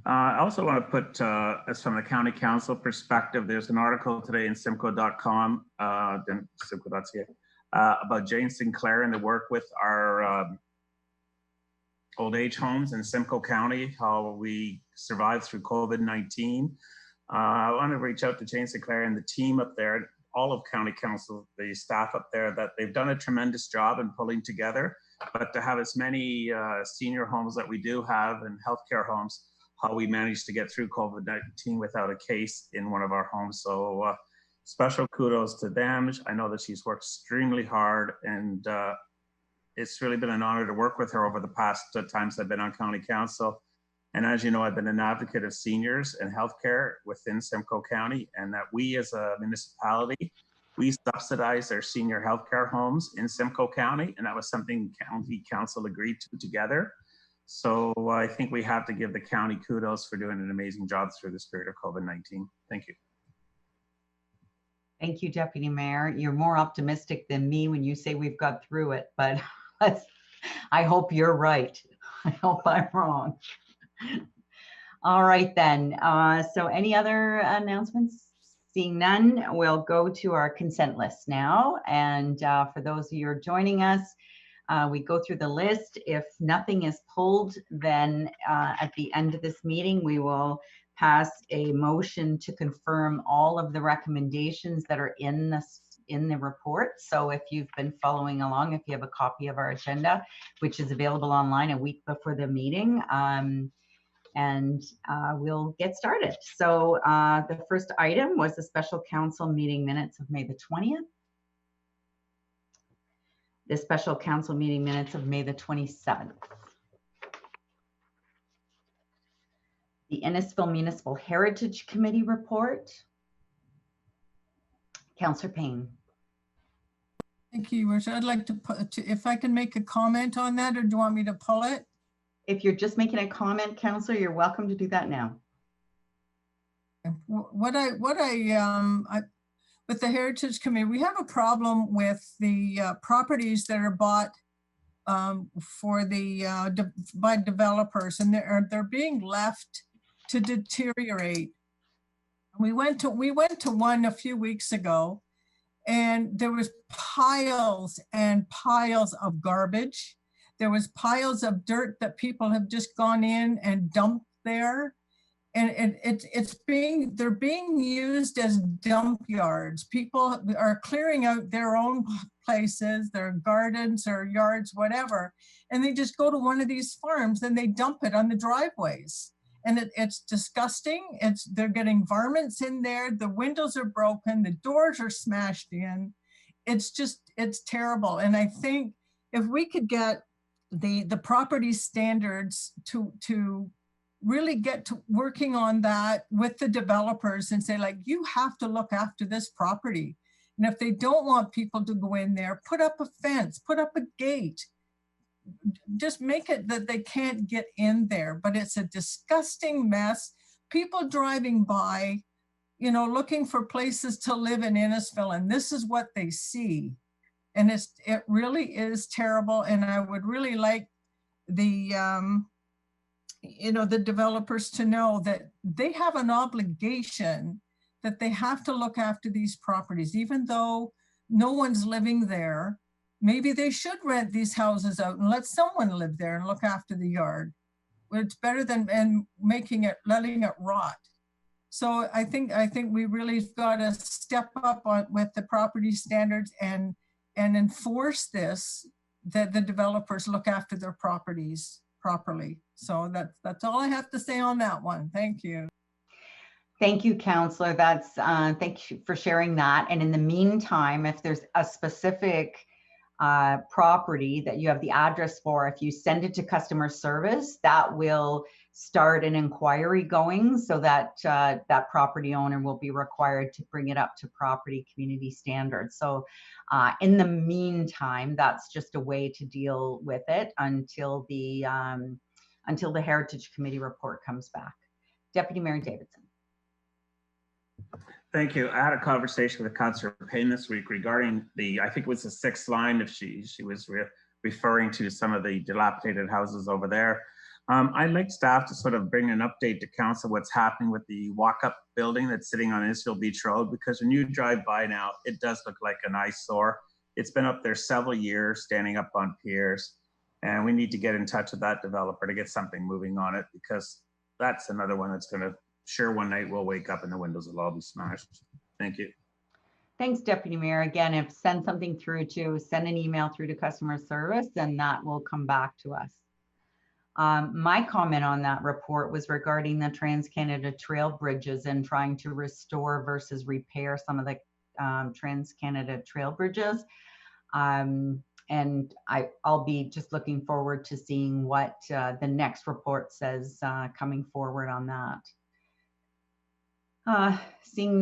I also want to put, as from the County Council perspective, there's an article today in simco.com, simco.ca, about Jane Sinclair and the work with our old age homes in Simcoe County, how we survived through COVID-19. I want to reach out to Jane Sinclair and the team up there, all of County Council, the staff up there, that they've done a tremendous job in pulling together, but to have as many senior homes that we do have and healthcare homes, how we managed to get through COVID-19 without a case in one of our homes. So special kudos to them. I know that she's worked extremely hard, and it's really been an honor to work with her over the past times I've been on County Council. And as you know, I've been an advocate of seniors and healthcare within Simcoe County, and that we as a municipality, we subsidize our senior healthcare homes in Simcoe County, and that was something County Council agreed to together. So I think we have to give the county kudos for doing an amazing job through this period of COVID-19. Thank you. Thank you, Deputy Mayor. You're more optimistic than me when you say we've got through it, but I hope you're right. I hope I'm wrong. All right then. So any other announcements? Seeing none, we'll go to our consent list now. And for those of you who are joining us, we go through the list. If nothing is pulled, then at the end of this meeting, we will pass a motion to confirm all of the recommendations that are in the report. So if you've been following along, if you have a copy of our agenda, which is available online a week before the meeting, we'll get started. So the first item was the special council meeting minutes of May the 20th. The special council meeting minutes of May the 27th. The Innisfil Municipal Heritage Committee report. Councillor Payne. Thank you, Your Worship. I'd like to put, if I can make a comment on that, or do you want me to pull it? If you're just making a comment, Councillor, you're welcome to do that now. With the Heritage Committee, we have a problem with the properties that are bought by developers, and they're being left to deteriorate. We went to one a few weeks ago, and there was piles and piles of garbage. There was piles of dirt that people have just gone in and dumped there. And they're being used as dump yards. People are clearing out their own places, their gardens or yards, whatever, and they just go to one of these farms and they dump it on the driveways. And it's disgusting. They're getting varmints in there. The windows are broken. The doors are smashed in. It's terrible. And I think if we could get the property standards to really get to working on that with the developers and say, like, you have to look after this property. And if they don't want people to go in there, put up a fence, put up a gate, just make it that they can't get in there. But it's a disgusting mess. People driving by, looking for places to live in Innisfil, and this is what they see. And it really is terrible. And I would really like the the developers to know that they have an obligation that they have to look after these properties, even though no one's living there. Maybe they should rent these houses out and let someone live there and look after the yard. It's better than letting it rot. So I think we really got to step up with the property standards and enforce this, that the developers look after their properties properly. So that's all I have to say on that one. Thank you. Thank you, Councillor. Thank you for sharing that. And in the meantime, if there's a specific property that you have the address for, if you send it to customer service, that will start an inquiry going, so that that property owner will be required to bring it up to property community standards. So in the meantime, that's just a way to deal with it until the Heritage Committee report comes back. Deputy Mayor Davidson. Thank you. I had a conversation with Councillor Payne this week regarding I think it was the 6th line, if she was referring to some of the dilapidated houses over there. I'd like staff to sort of bring an update to council what's happening with the walk-up building that's sitting on Innisfil Beach Road, because when you drive by now, it does look like an eyesore. It's been up there several years, standing up on piers, and we need to get in touch with that developer to get something moving on it, because that's another one that's going to, sure, one night we'll wake up and the windows will all be smashed. Thank you. Thanks, Deputy Mayor. Again, send an email through to customer service, and that will come back to us. My comment on that report was regarding the Trans-Canada Trail bridges and trying to restore versus repair some of the Trans-Canada Trail bridges. And I'll be just looking forward to seeing what the next report says coming forward on that. Seeing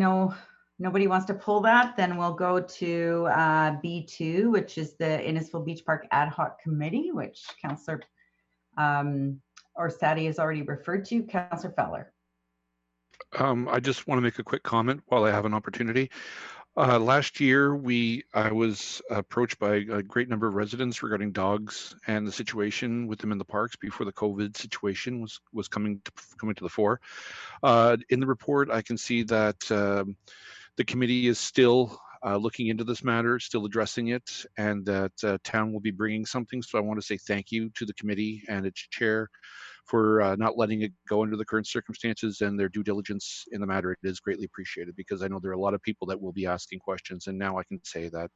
nobody wants to pull that, then we'll go to B2, which is the Innisfil Beach Park Ad Hoc Committee, which Councillor Orsatti has already referred to. Councillor Feller. I just want to make a quick comment while I have an opportunity. Last year, I was approached by a great number of residents regarding dogs and the situation with them in the parks before the COVID situation was coming to the fore. In the report, I can see that the committee is still looking into this matter, still addressing it, and that town will be bringing something. So I want to say thank you to the committee and its chair for not letting it go under the current circumstances, and their due diligence in the matter. It is greatly appreciated, because I know there are a lot of people that will be asking questions, and now I can say that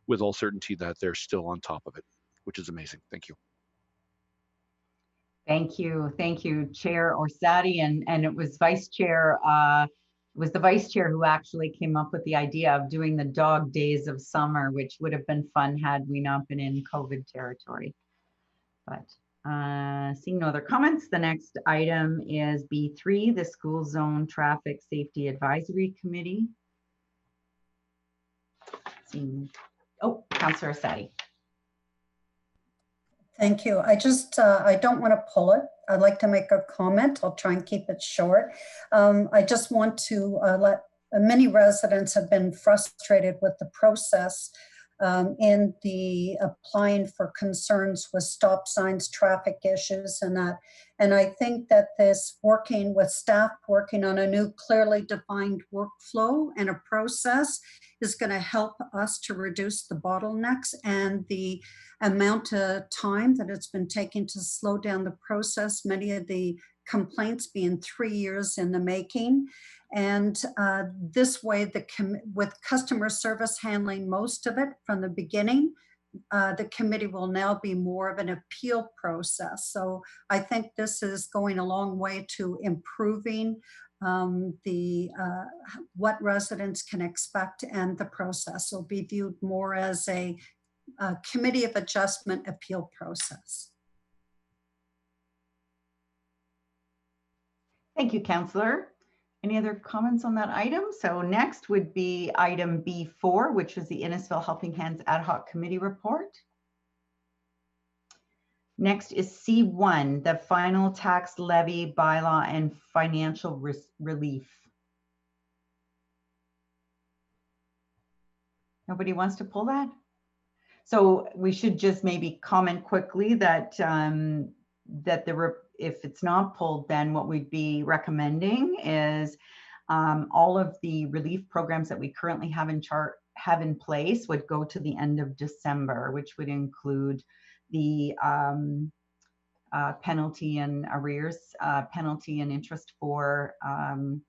with all certainty that they're still on top of it, which is amazing. Thank you. Thank you, Chair Orsatti, and it was Vice Chair. It was the Vice Chair who actually came up with the idea of doing the dog days of summer, which would have been fun had we not been in COVID territory. But seeing no other comments, the next item is B3, the School Zone Traffic Safety Advisory Committee. Councillor Orsatti. Thank you. I don't want to pull it. I'd like to make a comment. I'll try and keep it short. I just want to many residents have been frustrated with the process in the applying for concerns with stop signs, traffic issues, and that. And I think that this working with staff, working on a new clearly defined workflow and a process is going to help us to reduce the bottlenecks and the amount of time that it's been taking to slow down the process. Many of the complaints being 3 years in the making. And this way, with customer service handling most of it from the beginning, the committee will now be more of an appeal process. So I think this is going a long way to improving what residents can expect, and the process will be viewed more as a committee of adjustment appeal process. Thank you, Councillor. Any other comments on that item? So next would be item B4, which is the Innisfil Helping Hands Ad Hoc Committee report. Next is C1, the final tax levy bylaw and financial relief. Nobody wants to pull that? So we should just maybe comment quickly that if it's not pulled, then what we'd be recommending is all of the relief programs that we currently have in place would go to the end of December, which would include the penalty and arrears, penalty and interest for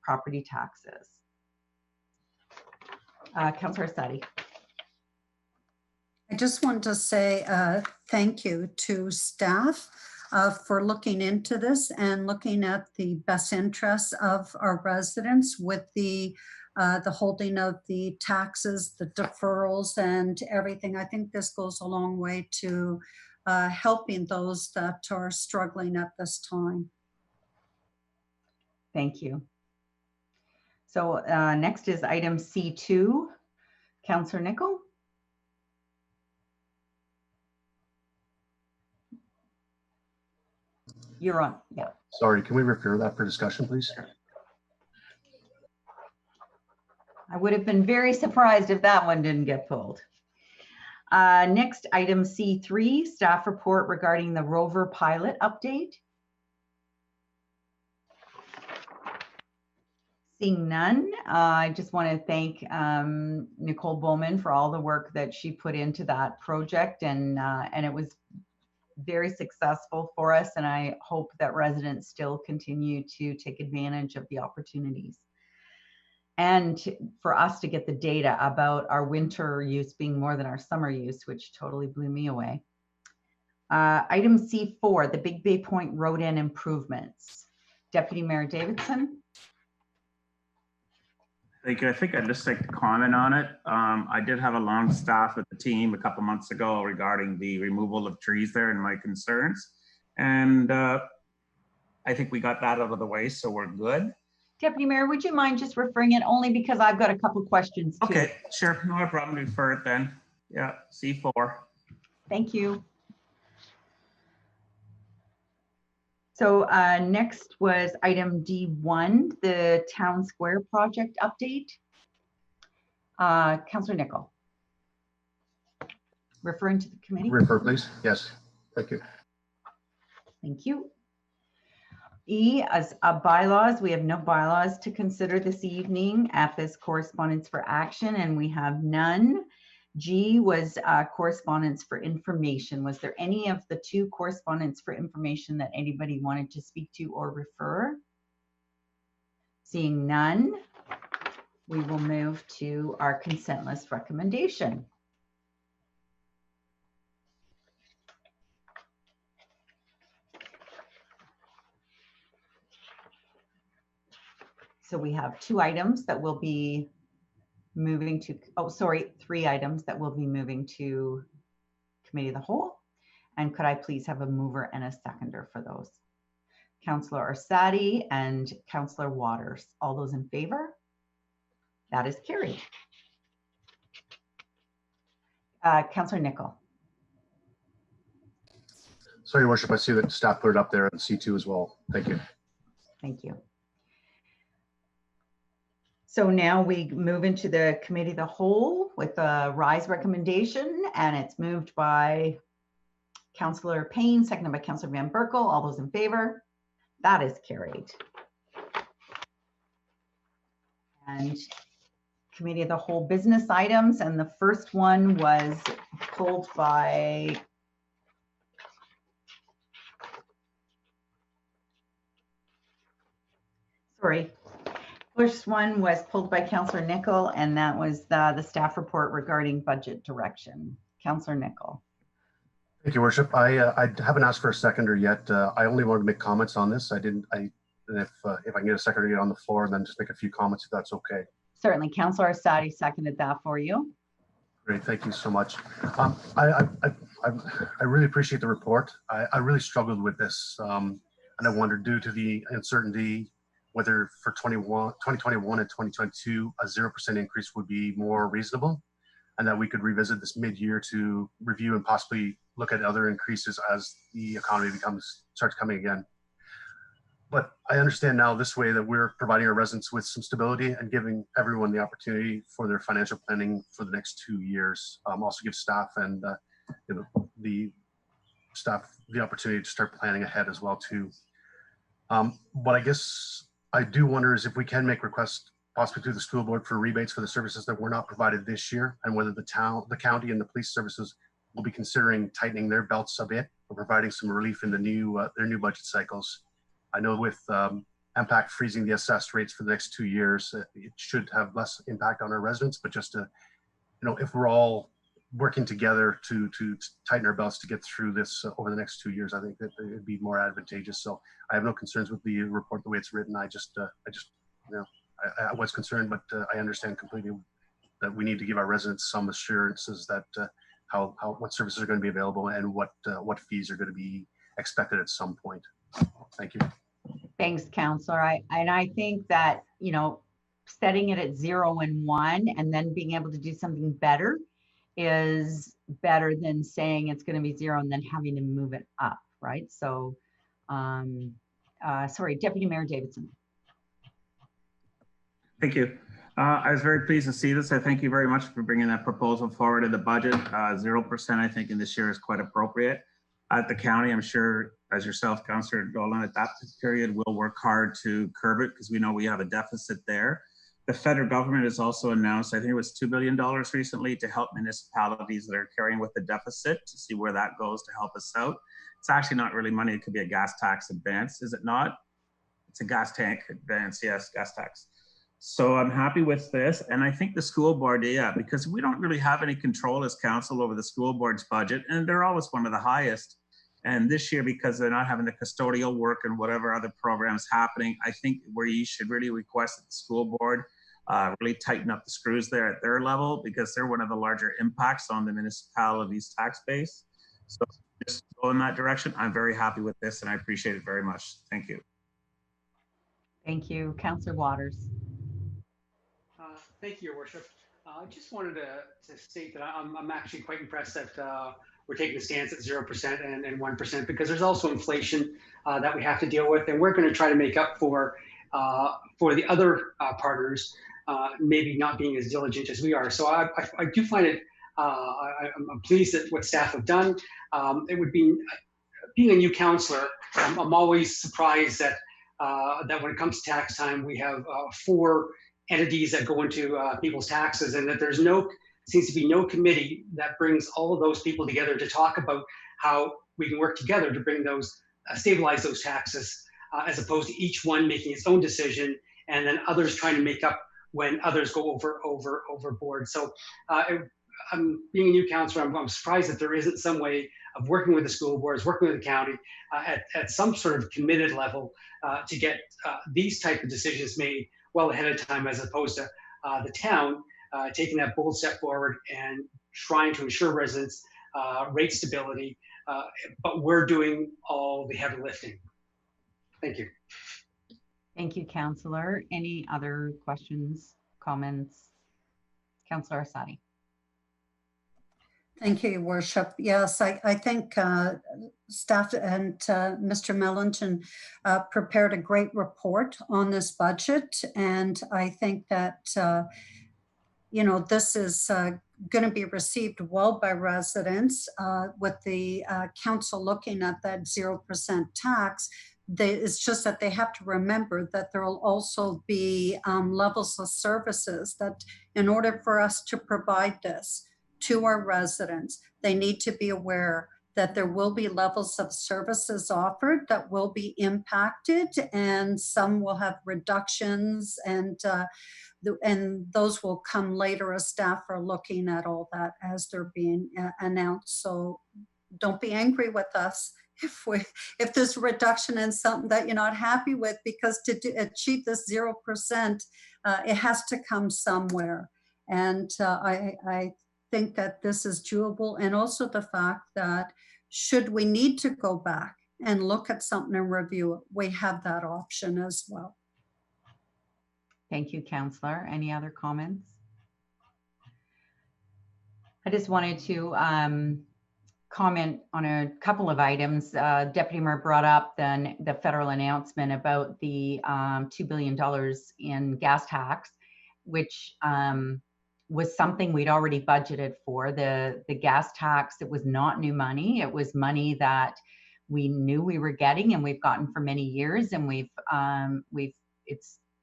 property taxes. Councillor Sadi. I just want to say thank you to staff for looking into this and looking at the best interests of our residents with the holding of the taxes, the deferrals and everything. I think this goes a long way to helping those that are struggling at this time. Thank you. So next is item C2. Councillor Nicol. You're on, yeah. Sorry, can we refer that for discussion, please? I would have been very surprised if that one didn't get pulled. Next, item C3, staff report regarding the rover pilot update. Seeing none, I just want to thank Nicole Bowman for all the work that she put into that project, and it was very successful for us, and I hope that residents still continue to take advantage of the opportunities. And for us to get the data about our winter use being more than our summer use, which totally blew me away. Item C4, the Big Bay Point Road End improvements. Deputy Mayor Davidson. Thank you. I think I'd just like to comment on it. I did have a long staff with the team a couple months ago regarding the removal of trees there and my concerns. And I think we got that out of the way, so we're good. Deputy Mayor, would you mind just referring it only because I've got a couple questions too. Okay, sure, no problem, refer it then. Yeah, C4. Thank you. So next was item D1, the Town Square project update. Councillor Nicol. Referring to the committee. Refer, please. Yes, thank you. Thank you. E, as bylaws, we have no bylaws to consider this evening. F is correspondence for action, and we have none. G was correspondence for information. Was there any of the two correspondence for information that anybody wanted to speak to or refer? Seeing none, we will move to our consent list recommendation. So we have two items that will be moving to, oh, sorry, 3 items that will be moving to Committee of the Whole. And could I please have a mover and a seconder for those? Councillor Orsatti and Councillor Waters. All those in favor? That is carried. Councillor Nicol. Sorry, Your Worship, I see that staff put it up there on C2 as well. Thank you. Thank you. So now we move into the Committee of the Whole with a rise recommendation, and it's moved by Councillor Payne, seconded by Councillor Van Berkel. All those in favor? That is carried. And Committee of the Whole business items, and the first one was pulled by First one was pulled by Councillor Nicol, and that was the staff report regarding budget direction. Councillor Nicol. Thank you, Worship. I haven't asked for a seconder yet. I only wanted to make comments on this. If I can get a seconder to get on the floor, then just make a few comments if that's okay. Certainly, Councillor Orsatti seconded that for you. Great, thank you so much. I really appreciate the report. I really struggled with this, and I wondered, due to the uncertainty, whether for 2021 and 2022, a 0% increase would be more reasonable, and that we could revisit this mid-year to review and possibly look at other increases as the economy starts coming again. But I understand now this way that we're providing our residents with some stability and giving everyone the opportunity for their financial planning for the next 2 years. Also give staff and the staff the opportunity to start planning ahead as well too. What I guess I do wonder is if we can make requests possibly through the school board for rebates for the services that were not provided this year, and whether the county and the police services will be considering tightening their belts a bit or providing some relief in the their new budget cycles. I know with MPAC freezing the assessed rates for the next 2 years, it should have less impact on our residents, but just to, if we're all working together to tighten our belts to get through this over the next 2 years, I think that it would be more advantageous. So I have no concerns with the report the way it's written. I was concerned, but I understand completely that we need to give our residents some assurances that what services are going to be available and what fees are going to be expected at some point. Thank you. Thanks, Councillor. I think that, setting it at 0 and 1 and then being able to do something better is better than saying it's going to be 0 and then having to move it up, right? So, sorry, Deputy Mayor Davidson. Thank you. I was very pleased to see this. I thank you very much for bringing that proposal forward in the budget. 0%, I think, in this year is quite appropriate. At the county, I'm sure, as yourself, Councillor Dolan, at that period, we'll work hard to curb it because we know we have a deficit there. The federal government has also announced, I think it was $2 billion recently, to help municipalities that are carrying with the deficit, to see where that goes to help us out. It's actually not really money. It could be a gas tax advance, is it not? It's a gas tank advance, yes, gas tax. So I'm happy with this. And I think the school board, yeah, because we don't really have any control as council over the school board's budget, and they're always one of the highest. And this year, because they're not having the custodial work and whatever other programs happening, I think where you should really request that the school board really tighten up the screws there at their level, because they're one of the larger impacts on the municipality's tax base. So just go in that direction. I'm very happy with this and I appreciate it very much. Thank you. Thank you. Councillor Waters. Thank you, Your Worship. I just wanted to state that I'm actually quite impressed that we're taking a stance at 0% and 1%, because there's also inflation that we have to deal with, and we're going to try to make up for the other partners maybe not being as diligent as we are. So I do find it, I'm pleased at what staff have done. It would be, being a new councillor, I'm always surprised that when it comes to tax time, we have 4 entities that go into people's taxes, and that seems to be no committee that brings all of those people together to talk about how we can work together to bring those, stabilize those taxes, as opposed to each one making its own decision and then others trying to make up when others go overboard. So I'm being a new councillor, I'm surprised that there isn't some way of working with the school boards, working with the county at some sort of committed level to get these type of decisions made well ahead of time, as opposed to the town taking that bold step forward and trying to ensure residents rate stability, but we're doing all the heavy lifting. Thank you. Thank you, Councillor. Any other questions, comments? Councillor Asadi. Thank you, Your Worship. Yes, I think staff and Mr. Mellington prepared a great report on this budget. And I think that, this is going to be received well by residents with the council looking at that 0% tax. It's just that they have to remember that there will also be levels of services that in order for us to provide this to our residents, they need to be aware that there will be levels of services offered that will be impacted, and some will have reductions, and those will come later as staff are looking at all that as they're being announced. So don't be angry with us if there's a reduction in something that you're not happy with, because to achieve this 0%, it has to come somewhere. And I think that this is doable, and also the fact that should we need to go back and look at something and review it, we have that option as well. Thank you, Councillor. Any other comments? I just wanted to comment on a couple of items. Deputy Mayor brought up then the federal announcement about the $2 billion in gas tax, which was something we'd already budgeted for. The gas tax, it was not new money. It was money that we knew we were getting and we've gotten for many years, and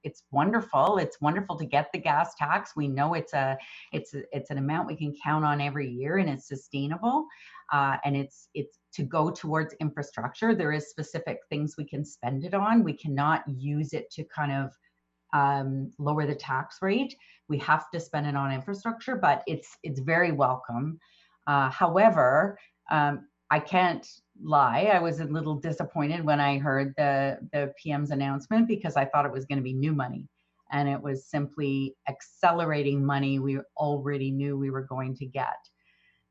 it's wonderful. It's wonderful to get the gas tax. We know it's an amount we can count on every year, and it's sustainable. And it's to go towards infrastructure. There is specific things we can spend it on. We cannot use it to kind of lower the tax rate. We have to spend it on infrastructure, but it's very welcome. However, I can't lie. I was a little disappointed when I heard the PM's announcement, because I thought it was going to be new money, and it was simply accelerating money we already knew we were going to get.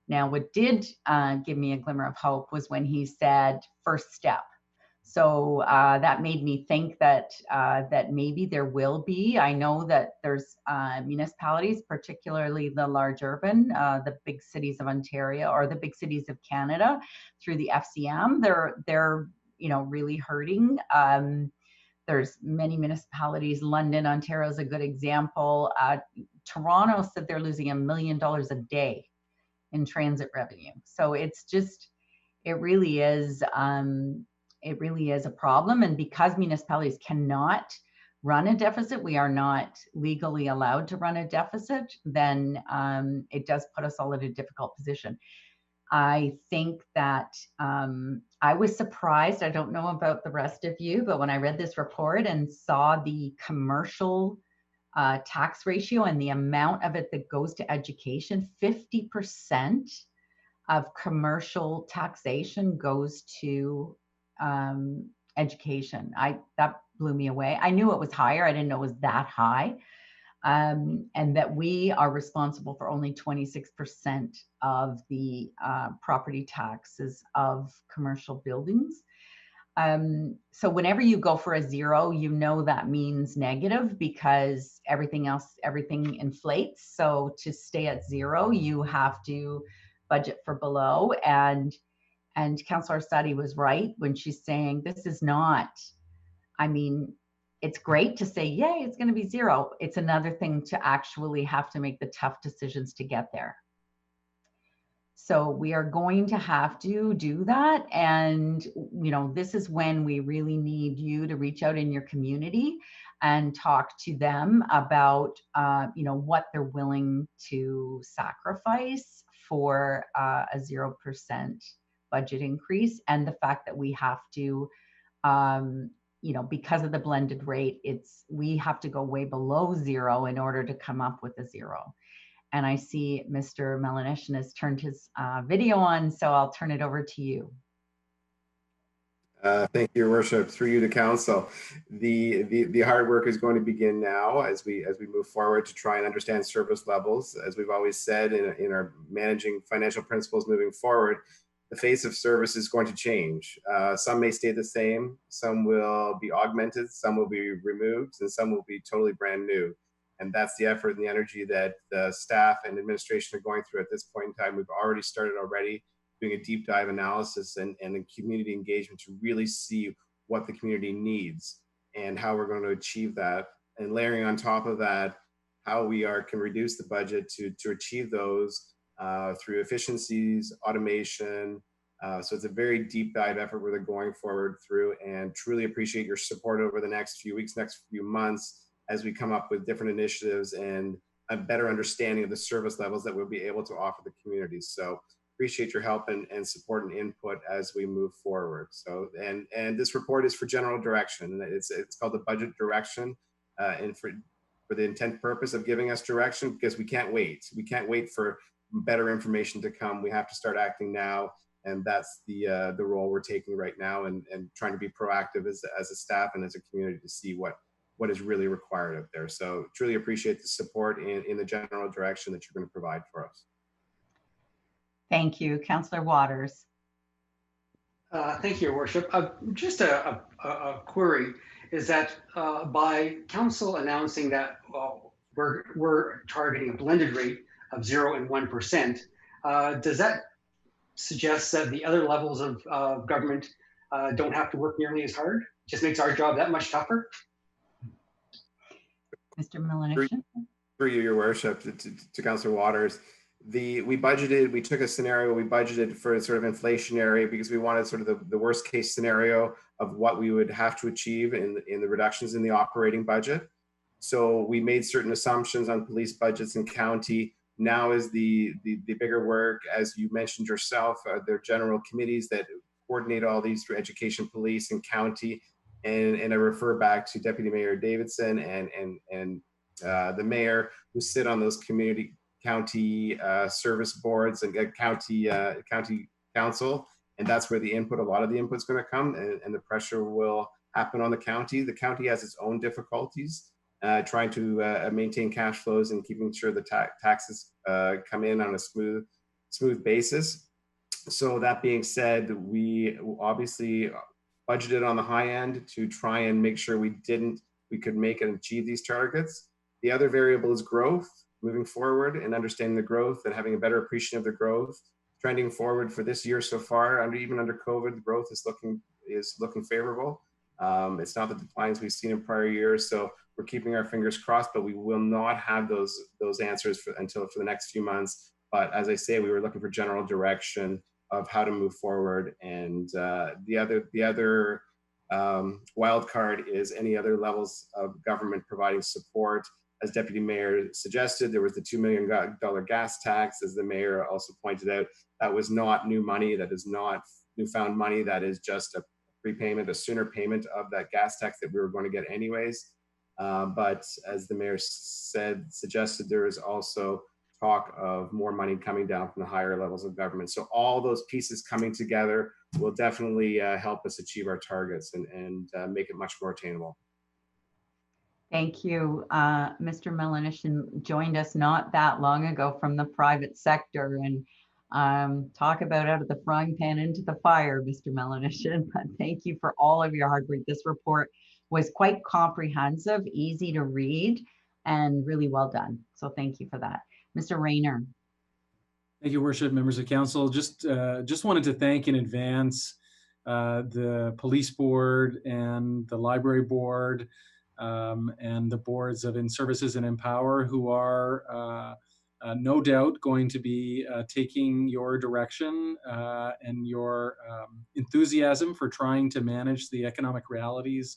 Now, what did give me a glimmer of hope was when he said first step. So that made me think that that maybe there will be. I know that there's municipalities, particularly the large urban, the big cities of Ontario or the big cities of Canada, through the FCM. They're really hurting. There's many municipalities. London, Ontario is a good example. Toronto said they're losing $1 million a day in transit revenue. So it's just, it really is a problem. And because municipalities cannot run a deficit, we are not legally allowed to run a deficit, then it does put us all in a difficult position. I think that I was surprised, I don't know about the rest of you, but when I read this report and saw the commercial tax ratio and the amount of it that goes to education, 50% of commercial taxation goes to education. That blew me away. I knew it was higher. I didn't know it was that high. And that we are responsible for only 26% of the property taxes of commercial buildings. So whenever you go for a zero, you know that means negative, because everything inflates. So to stay at zero, you have to budget for below. And Councillor Sadi was right when she's saying this is not, I mean, it's great to say, yay, it's going to be zero. It's another thing to actually have to make the tough decisions to get there. So we are going to have to do that. And, this is when we really need you to reach out in your community and talk to them about, what they're willing to sacrifice for a 0% budget increase, and the fact that we have to, because of the blended rate, we have to go way below zero in order to come up with a zero. And I see Mr. Melanishin has turned his video on, so I'll turn it over to you. Thank you, Your Worship. Through you to Council. The hard work is going to begin now as we move forward to try and understand service levels. As we've always said in our managing financial principles moving forward, the face of service is going to change. Some may stay the same, some will be augmented, some will be removed, and some will be totally brand new. And that's the effort and the energy that the staff and administration are going through at this point in time. We've already started doing a deep dive analysis and community engagement to really see what the community needs and how we're going to achieve that. And layering on top of that, how we can reduce the budget to achieve those through efficiencies, automation. So it's a very deep dive effort we're going forward through, and truly appreciate your support over the next few weeks, next few months, as we come up with different initiatives and a better understanding of the service levels that we'll be able to offer the community. So appreciate your help and support and input as we move forward. So, and this report is for general direction. It's called the budget direction, and for the intent purpose of giving us direction, because we can't wait. We can't wait for better information to come. We have to start acting now. And that's the role we're taking right now, and trying to be proactive as a staff and as a community to see what is really required out there. So truly appreciate the support in the general direction that you're going to provide for us. Thank you. Councillor Waters. Thank you, Your Worship. Just a query is that by council announcing that we're targeting a blended rate of 0 and 1%, does that suggest that the other levels of government don't have to work nearly as hard? Just makes our job that much tougher? Mr. Melanishin. Through you, Your Worship, to Councillor Waters. we took a scenario, we budgeted for sort of inflationary because we wanted sort of the worst case scenario of what we would have to achieve in the reductions in the operating budget. So we made certain assumptions on police budgets and county. Now is the bigger work, as you mentioned yourself, there are general committees that coordinate all these for education, police, and county. And I refer back to Deputy Mayor Davidson and the mayor who sit on those county service boards and county council. And that's where a lot of the input's going to come, and the pressure will happen on the county. The county has its own difficulties trying to maintain cash flows and keeping sure the taxes come in on a smooth basis. So that being said, we obviously budgeted on the high end to try and make sure we could make and achieve these targets. The other variable is growth, moving forward and understanding the growth and having a better appreciation of the growth. Trending forward for this year so far, even under COVID, the growth is looking favorable. It's not the declines we've seen in prior years, so we're keeping our fingers crossed, but we will not have those answers until for the next few months. But as I say, we were looking for general direction of how to move forward. And the other wild card is any other levels of government providing support. As Deputy Mayor suggested, there was the $2 million gas tax, as the mayor also pointed out. That was not new money. That is not newfound money. That is just a prepayment, a sooner payment of that gas tax that we were going to get anyways. But as the mayor suggested, there is also talk of more money coming down from the higher levels of government. So all those pieces coming together will definitely help us achieve our targets and make it much more attainable. Thank you. Mr. Melanishin joined us not that long ago from the private sector, and talk about out of the frying pan into the fire, Mr. Melanishin. But thank you for all of your hard work. This report was quite comprehensive, easy to read, and really well done. So thank you for that. Mr. Rayner. Thank you, Worship, members of council. Just wanted to thank in advance the police board and the library board and the boards of In Services and Empower, who are no doubt going to be taking your direction and your enthusiasm for trying to manage the economic realities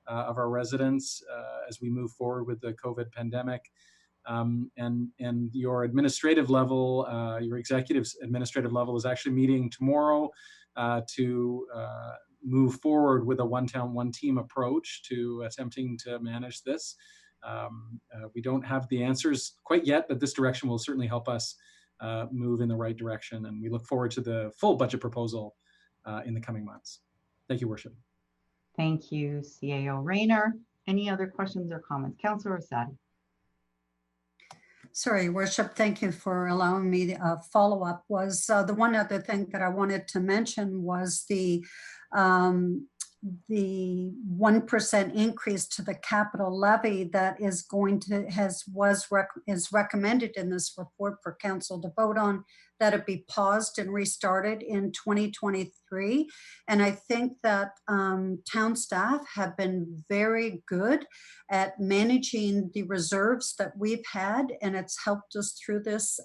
of our residents as we move forward with the COVID pandemic. And your administrative level, your executive's administrative level is actually meeting tomorrow to move forward with a one town, one team approach to attempting to manage this. We don't have the answers quite yet, but this direction will certainly help us move in the right direction. And we look forward to the full budget proposal in the coming months. Thank you, Worship. Thank you, CAO Rayner. Any other questions or comments? Councillor Orsatti. Sorry, Worship, thank you for allowing me to follow up. Was the one other thing that I wanted to mention was the 1% increase to the capital levy that is going to is recommended in this report for council to vote on, that it be paused and restarted in 2023. And I think that town staff have been very good at managing the reserves that we've had, and it's helped us through this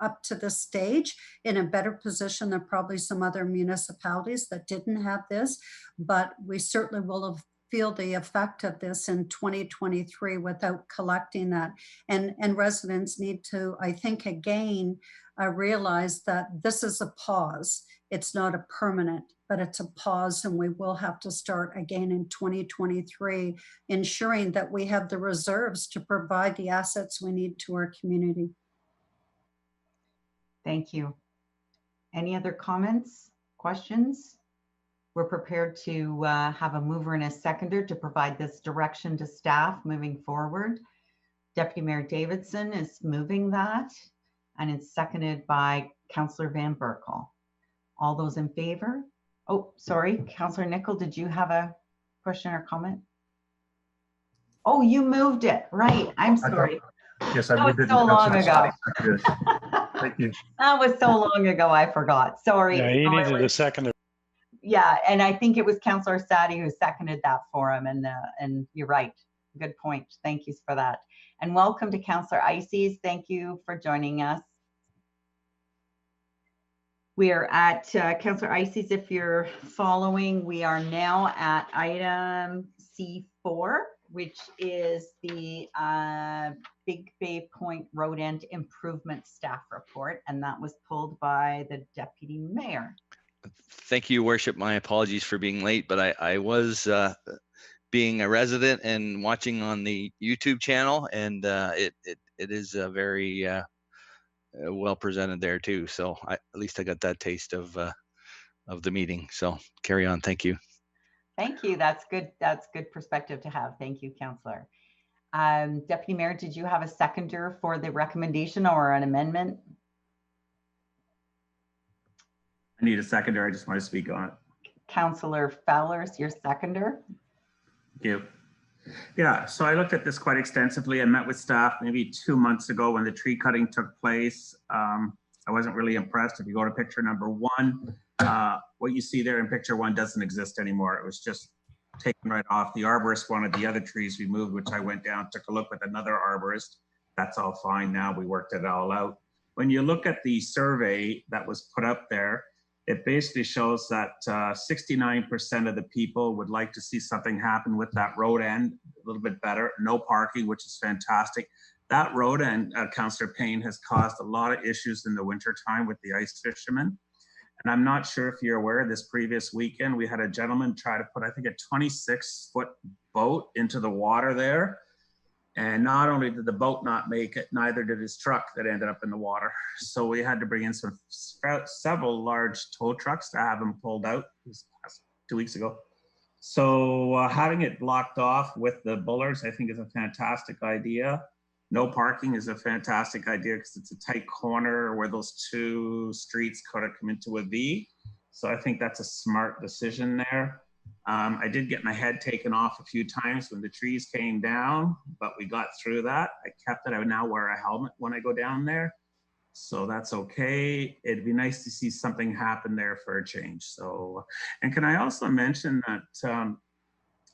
up to this stage in a better position than probably some other municipalities that didn't have this. But we certainly will feel the effect of this in 2023 without collecting that. And residents need to, I think, again, realize that this is a pause. It's not a permanent, but it's a pause, and we will have to start again in 2023, ensuring that we have the reserves to provide the assets we need to our community. Thank you. Any other comments, questions? We're prepared to have a mover and a seconder to provide this direction to staff moving forward. Deputy Mayor Davidson is moving that, and it's seconded by Councillor Van Berkel. All those in favor? Oh, sorry, Councillor Nicol, did you have a question or comment? Oh, you moved it, right. I'm sorry. Yes, I moved it. So long ago. Thank you. That was so long ago, I forgot. Sorry. Yeah, he needed a second. Yeah, and I think it was Councillor Orsatti who seconded that for him, and you're right. Good point. Thank you for that. And welcome to Councillor Ices. Thank you for joining us. We are at, Councillor Ices, if you're following, we are now at item C4, which is the Big Bay Point Road End Improvement Staff Report, and that was pulled by the Deputy Mayor. Thank you, Your Worship. My apologies for being late, but I was being a resident and watching on the YouTube channel, and it is very well presented there too. So at least I got that taste of the meeting. So carry on. Thank you. Thank you. That's good. That's good perspective to have. Thank you, Councillor. Deputy Mayor, did you have a seconder for the recommendation or an amendment? I need a seconder. I just want to speak on it. Councillor Fowler's your seconder. Thank you. Yeah, so I looked at this quite extensively. I met with staff maybe 2 months ago when the tree cutting took place. I wasn't really impressed. If you go to picture number 1, what you see there in picture 1 doesn't exist anymore. It was just taken right off. The arborist wanted the other trees removed, which I went down, took a look with another arborist. That's all fine now. We worked it all out. When you look at the survey that was put up there, it basically shows that 69% of the people would like to see something happen with that road end a little bit better. No parking, which is fantastic. That road end, Councillor Payne, has caused a lot of issues in the wintertime with the ice fishermen. And I'm not sure if you're aware, this previous weekend, we had a gentleman try to put, I think, a 26-foot boat into the water there. And not only did the boat not make it, neither did his truck that ended up in the water. So we had to bring in several large tow trucks to have him pulled out. This past 2 weeks ago. So having it blocked off with the bullards, I think, is a fantastic idea. No parking is a fantastic idea because it's a tight corner where those 2 streets kind of come into a V. So I think that's a smart decision there. I did get my head taken off a few times when the trees came down, but we got through that. I kept it. I now wear a helmet when I go down there. So that's okay. It'd be nice to see something happen there for a change. So, and can I also mention that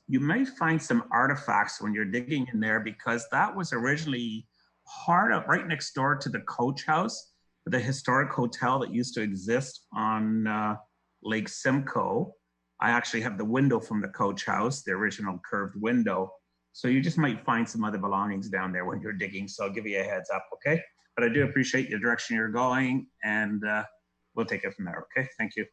you may find some artifacts when you're digging in there, because that was originally part of, right next door to the coach house, the historic hotel that used to exist on Lake Simcoe. I actually have the window from the coach house, the original curved window. So you just might find some other belongings down there when you're digging. So I'll give you a heads up, okay? But I do appreciate the direction you're going, and we'll take it from there, okay? Thank you.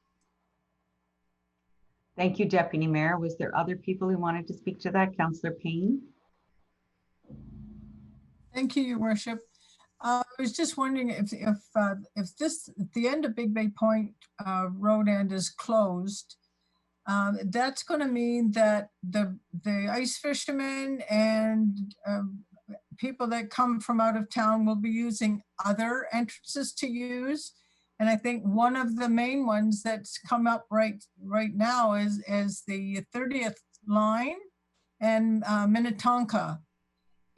Thank you, Deputy Mayor. Was there other people who wanted to speak to that? Councillor Payne? Thank you, Your Worship. I was just wondering if this, the end of Big Bay Point road end is closed, that's going to mean that the ice fishermen and people that come from out of town will be using other entrances to use. And I think one of the main ones that's come up right now is the 30th line and Minnetonka.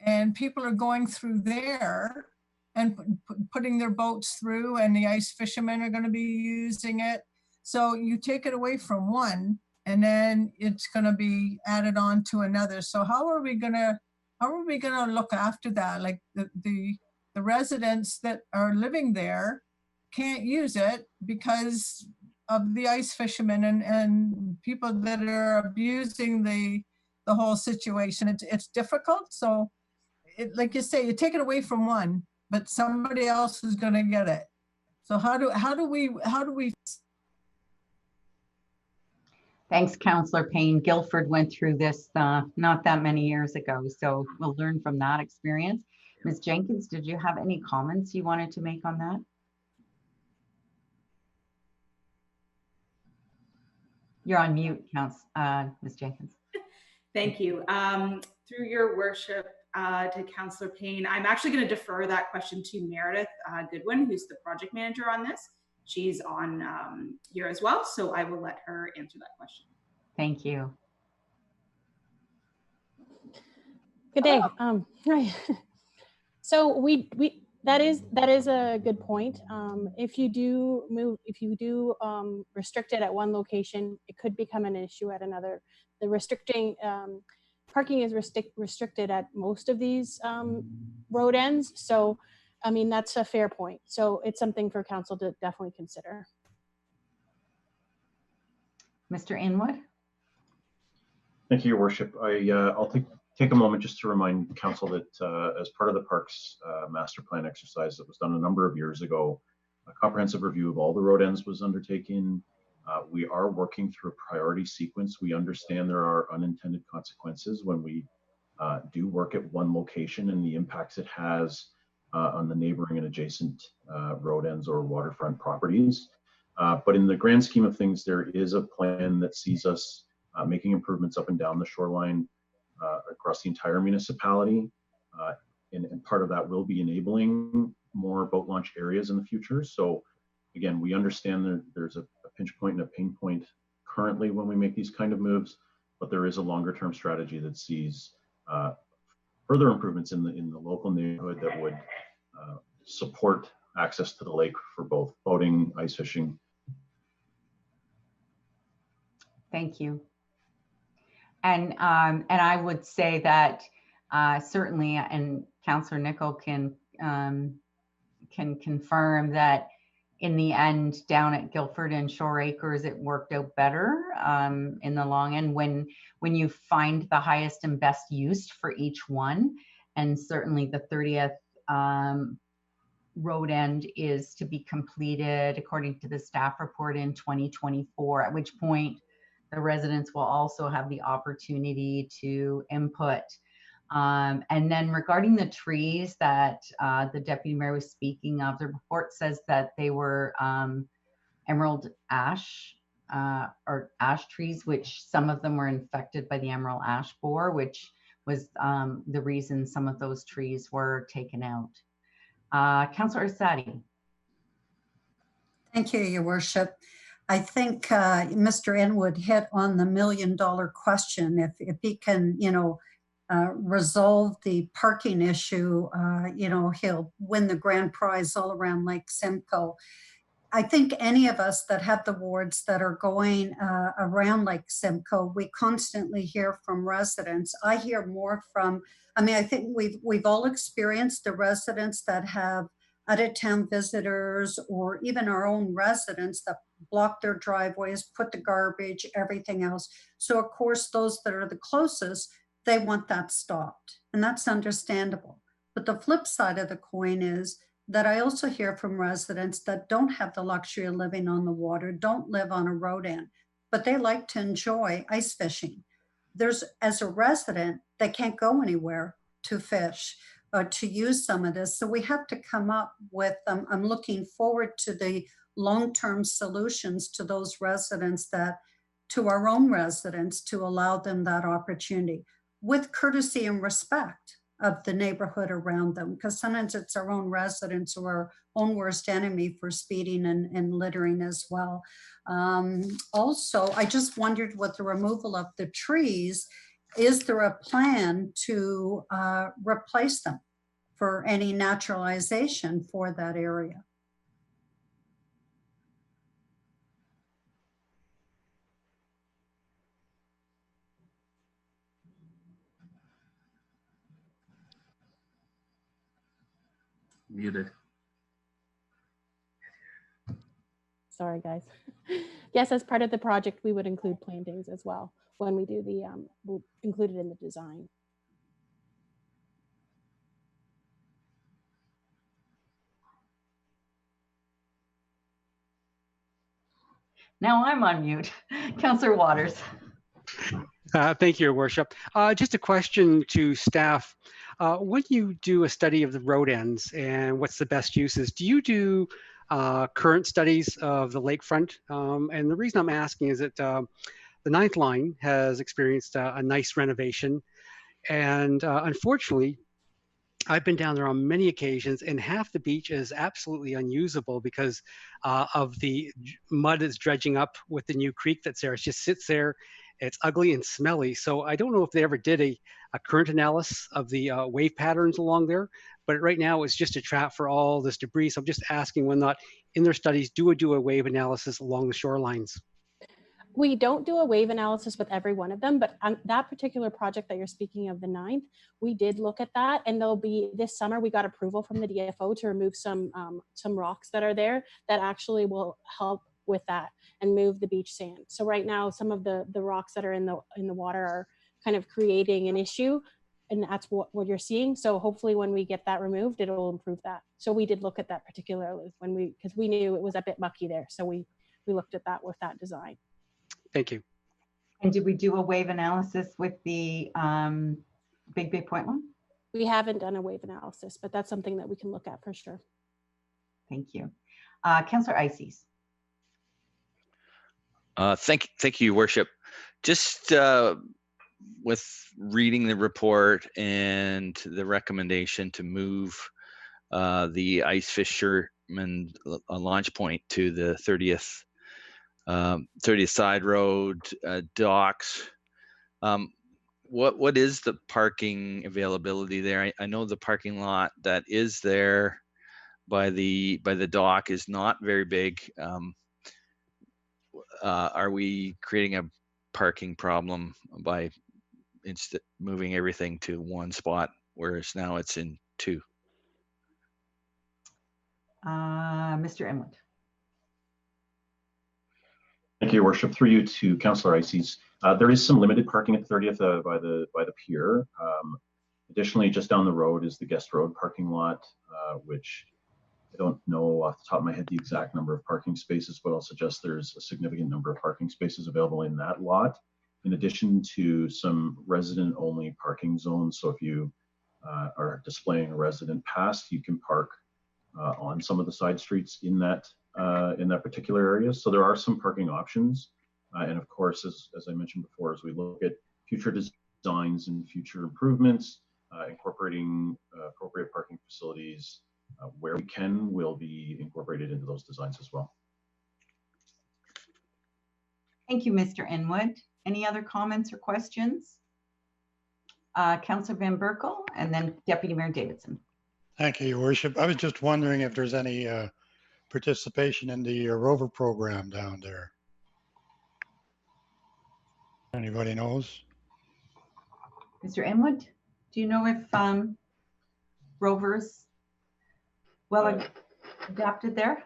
And people are going through there and putting their boats through, and the ice fishermen are going to be using it. So you take it away from one, and then it's going to be added on to another. So how are we going to look after that? Like the residents that are living there can't use it because of the ice fishermen and people that are abusing the whole situation. It's difficult. So like you say, you take it away from one, but somebody else is going to get it. So how do we? Thanks, Councillor Payne. Guildford went through this not that many years ago, so we'll learn from that experience. Ms. Jenkins, did you have any comments you wanted to make on that? You're on mute, Ms. Jenkins. Thank you. Through your worship to Councillor Payne, I'm actually going to defer that question to Meredith Goodwin, who's the project manager on this. She's on here as well, so I will let her answer that question. Thank you. Good day. Hi. So that is a good point. If you do restrict it at one location, it could become an issue at another. The restricting parking is restricted at most of these road ends. So, I mean, that's a fair point. So it's something for council to definitely consider. Mr. Inwood? Thank you, Your Worship. I'll take a moment just to remind Council that as part of the Parks Master Plan exercise that was done a number of years ago, a comprehensive review of all the road ends was undertaken. We are working through a priority sequence. We understand there are unintended consequences when we do work at one location and the impacts it has on the neighboring and adjacent road ends or waterfront properties. But in the grand scheme of things, there is a plan that sees us making improvements up and down the shoreline across the entire municipality. And part of that will be enabling more boat launch areas in the future. So again, we understand that there's a pinch point and a pain point currently when we make these kind of moves, but there is a longer term strategy that sees further improvements in the local neighborhood that would support access to the lake for both boating, ice fishing. Thank you. And I would say that certainly, and Councillor Nicol can confirm that in the end, down at Guildford and Shore Acres, it worked out better in the long end when you find the highest and best use for each one. And certainly the 30th road end is to be completed according to the staff report in 2024, at which point the residents will also have the opportunity to input. And then regarding the trees that the Deputy Mayor was speaking of, the report says that they were emerald ash or ash trees, which some of them were infected by the emerald ash borer, which was the reason some of those trees were taken out. Councillor Sadi. Thank you, Your Worship. I think Mr. Inwood hit on the $1 million question. If he can, resolve the parking issue, he'll win the grand prize all around Lake Simcoe. I think any of us that have the wards that are going around Lake Simcoe, we constantly hear from residents. I hear more from, I think we've all experienced the residents that have out-of-town visitors or even our own residents that block their driveways, put the garbage, everything else. So of course, those that are the closest, they want that stopped, and that's understandable. But the flip side of the coin is that I also hear from residents that don't have the luxury of living on the water, don't live on a road end, but they like to enjoy ice fishing. As a resident, they can't go anywhere to fish or to use some of this. So we have to come up with, I'm looking forward to the long-term solutions to those residents to our own residents, to allow them that opportunity with courtesy and respect of the neighborhood around them, because sometimes it's our own residents or our own worst enemy for speeding and littering as well. Also, I just wondered with the removal of the trees, is there a plan to replace them for any naturalization for that area? Muted. Sorry, guys. Yes, as part of the project, we would include plantings as well when we do the, we'll include it in the design. Now I'm on mute. Councillor Waters. Thank you, Your Worship. Just a question to staff. When you do a study of the road ends and what's the best uses, do you do current studies of the lakefront? And the reason I'm asking is that the 9th line has experienced a nice renovation. And unfortunately, I've been down there on many occasions, and half the beach is absolutely unusable because of the mud that's dredging up with the new creek that's there. It just sits there. It's ugly and smelly. So I don't know if they ever did a current analysis of the wave patterns along there, but right now it's just a trap for all this debris. So I'm just asking whether or not in their studies do a wave analysis along the shorelines. We don't do a wave analysis with every one of them, but on that particular project that you're speaking of, the 9th, we did look at that, and there'll be, this summer we got approval from the DFO to remove some rocks that are there that actually will help with that and move the beach sand. So right now, some of the rocks that are in the water are kind of creating an issue, and that's what you're seeing. So hopefully when we get that removed, it'll improve that. So we did look at that particularly because we knew it was a bit mucky there. So we looked at that with that design. Thank you. And did we do a wave analysis with the Big Bay Point one? We haven't done a wave analysis, but that's something that we can look at for sure. Thank you. Councillor Ices. Thank you, Your Worship. Just with reading the report and the recommendation to move the ice fisherman launch point to the 30th side road docks. What is the parking availability there? I know the parking lot that is there by the dock is not very big. Are we creating a parking problem by moving everything to one spot, whereas now it's in two? Mr. Inwood. Thank you, Your Worship. Through you to Councillor Ices. There is some limited parking at the 30th by the pier. Additionally, just down the road is the Guest Road parking lot, which I don't know off the top of my head the exact number of parking spaces, but I'll suggest there's a significant number of parking spaces available in that lot, in addition to some resident-only parking zones. So if you are displaying a resident pass, you can park on some of the side streets in that particular area. So there are some parking options. And of course, as I mentioned before, as we look at future designs and future improvements, incorporating appropriate parking facilities where we can will be incorporated into those designs as well. Thank you, Mr. Inwood. Any other comments or questions? Councillor Van Berkel and then Deputy Mayor Davidson. Thank you, Your Worship. I was just wondering if there's any participation in the rover program down there. Anybody knows? Mr. Inwood, do you know if rovers adapted there?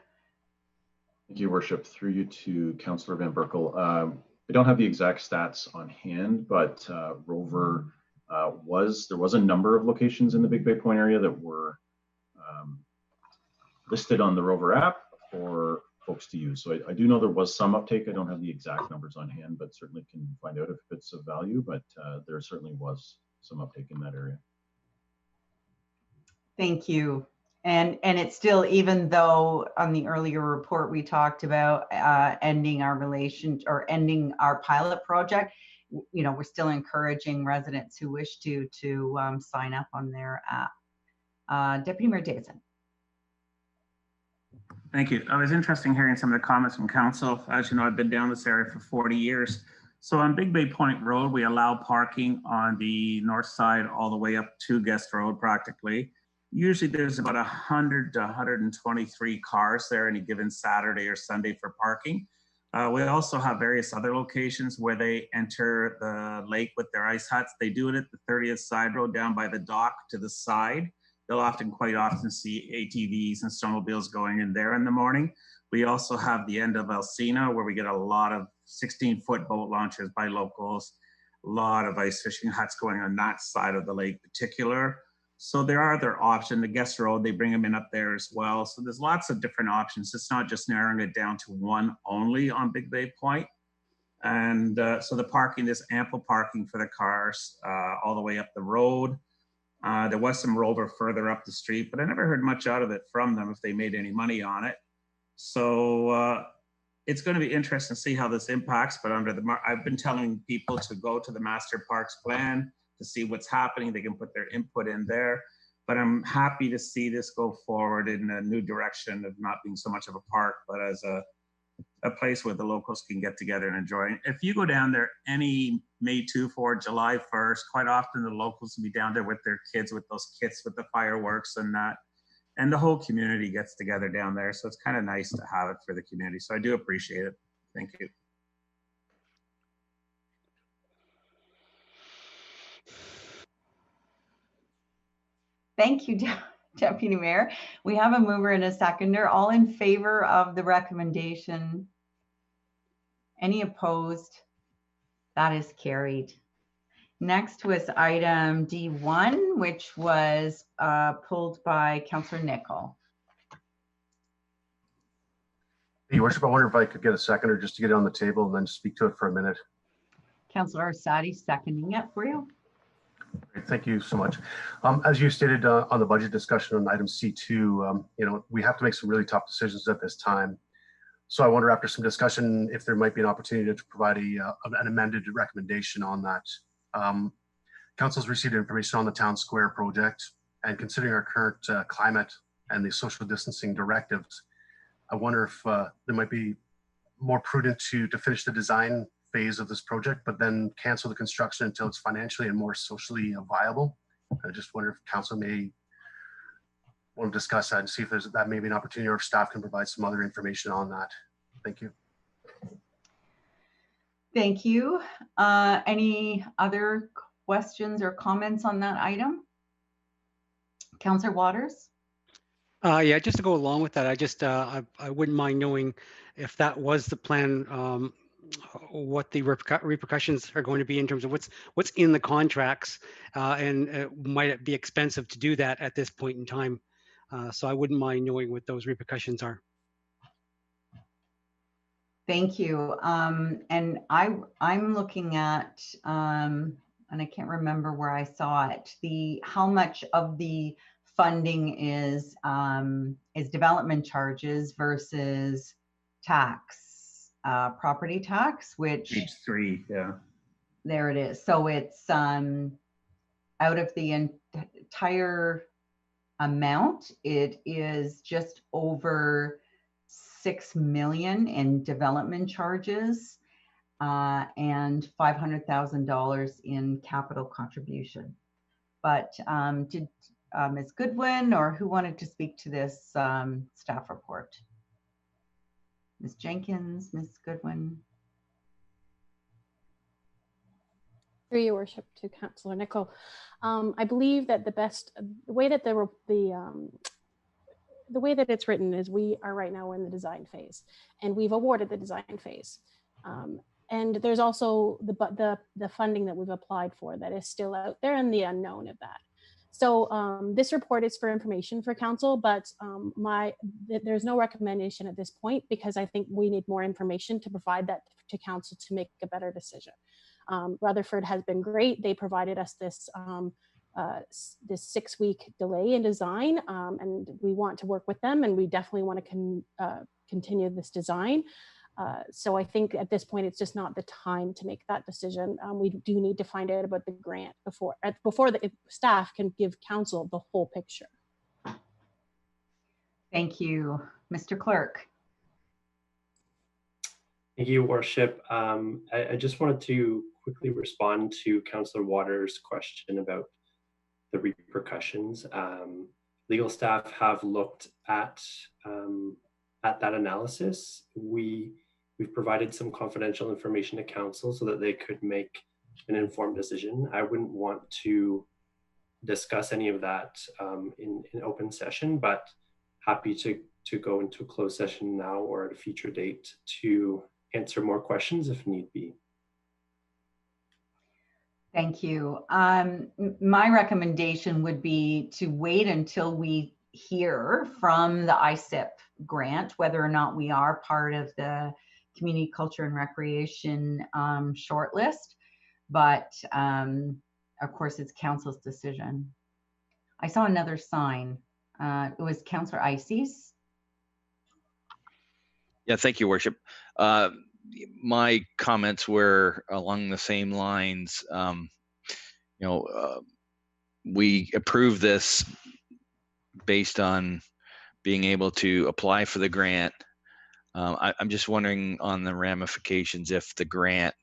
Thank you, Your Worship. Through you to Councillor Van Berkel. I don't have the exact stats on hand, but rover there was a number of locations in the Big Bay Point area that were listed on the rover app for folks to use. So I do know there was some uptake. I don't have the exact numbers on hand, but certainly can find out if it's of value, but there certainly was some uptake in that area. Thank you. And it's still, even though on the earlier report we talked about ending our pilot project, you know, we're still encouraging residents who wish to sign up on their app. Deputy Mayor Davidson. Thank you. It was interesting hearing some of the comments from council. As you know, I've been down this area for 40 years. So on Big Bay Point Road, we allow parking on the north side all the way up to Guest Road practically. Usually there's about 100 to 123 cars there any given Saturday or Sunday for parking. We also have various other locations where they enter the lake with their ice huts. They do it at the 30th side road down by the dock to the side. They'll quite often see ATVs and snowmobiles going in there in the morning. We also have the end of Alcina where we get a lot of 16-foot boat launches by locals, a lot of ice fishing huts going on that side of the lake particular. So there are other options. The Guest Road, they bring them in up there as well. So there's lots of different options. It's not just narrowing it down to one only on Big Bay Point. And so the parking, there's ample parking for the cars all the way up the road. There was some rover further up the street, but I never heard much out of it from them if they made any money on it. So it's going to be interesting to see how this impacts, but I've been telling people to go to the Master Parks Plan to see what's happening. They can put their input in there, but I'm happy to see this go forward in a new direction of not being so much of a park, but as a place where the locals can get together and enjoy. If you go down there any May 2 for July 1st, quite often the locals will be down there with their kids with those kits with the fireworks and that, and the whole community gets together down there. So it's kind of nice to have it for the community. So I do appreciate it. Thank you. Thank you, Deputy Mayor. We have a mover and a seconder. All in favor of the recommendation Any opposed? That is carried. Next was item D1, which was pulled by Councillor Nicol. Your Worship, I wonder if I could get a seconder just to get it on the table and then speak to it for a minute. Councillor Arsati seconding it for you. Great, thank you so much. As you stated on the budget discussion on item C2, we have to make some really tough decisions at this time. So I wonder, after some discussion, if there might be an opportunity to provide an amended recommendation on that. Council's received information on the Town Square project, and considering our current climate and the social distancing directives, I wonder if there might be more prudent to finish the design phase of this project, but then cancel the construction until it's financially and more socially viable. I just wonder if council may want to discuss that and see if that may be an opportunity, or if staff can provide some other information on that. Thank you. Thank you. Any other questions or comments on that item? Councillor Waters? Yeah, just to go along with that, I wouldn't mind knowing if that was the plan, what the repercussions are going to be in terms of what's in the contracts, and might it be expensive to do that at this point in time? So I wouldn't mind knowing what those repercussions are. Thank you. And I'm looking at, and I can't remember where I saw it, how much of the funding is development charges versus tax, property tax, which Page 3, yeah. There it is. So it's out of the entire amount, it is just over 6 million in development charges and $500,000 in capital contribution. But did Ms. Goodwin, or who wanted to speak to this staff report? Ms. Jenkins, Ms. Goodwin. Through your worship, to Councillor Nicol, I believe that the way that the way that it's written is we are right now in the design phase, and we've awarded the design phase. And there's also the funding that we've applied for that is still out there, and the unknown of that. So this report is for information for council, but there's no recommendation at this point, because I think we need more information to provide that to council to make a better decision. Rutherford has been great. They provided us this 6-week delay in design, and we want to work with them, and we definitely want to continue this design. So I think at this point, it's just not the time to make that decision. We do need to find out about the grant before the staff can give council the whole picture. Thank you. Mr. Clerk. Thank you, Worship. I just wanted to quickly respond to Councillor Waters' question about the repercussions. Legal staff have looked at that analysis. We've provided some confidential information to council so that they could make an informed decision. I wouldn't want to discuss any of that in open session, but happy to go into a closed session now or at a future date to answer more questions if need be. Thank you. My recommendation would be to wait until we hear from the ISIP grant, whether or not we are part of the Community Culture and Recreation shortlist. But of course, it's council's decision. I saw another sign. It was Councillor Ices. Yeah, thank you, Worship. My comments were along the same lines. We approved this based on being able to apply for the grant. I'm just wondering on the ramifications if the grant,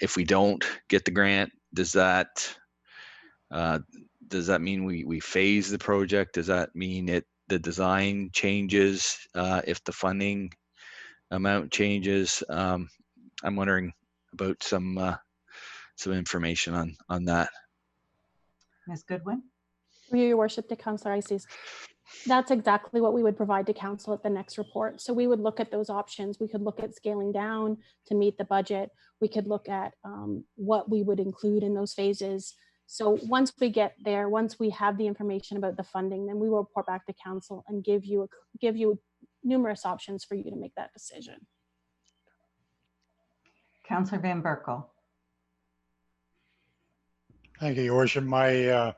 if we don't get the grant, does that mean we phase the project? Does that mean the design changes if the funding amount changes? I'm wondering about some information on that. Ms. Goodwin. Through your worship, to Councillor Ices. That's exactly what we would provide to council at the next report. So we would look at those options. We could look at scaling down to meet the budget. We could look at what we would include in those phases. So once we get there, once we have the information about the funding, then we will report back to council and give you numerous options for you to make that decision. Councillor Van Berkel. Thank you, Your Worship. My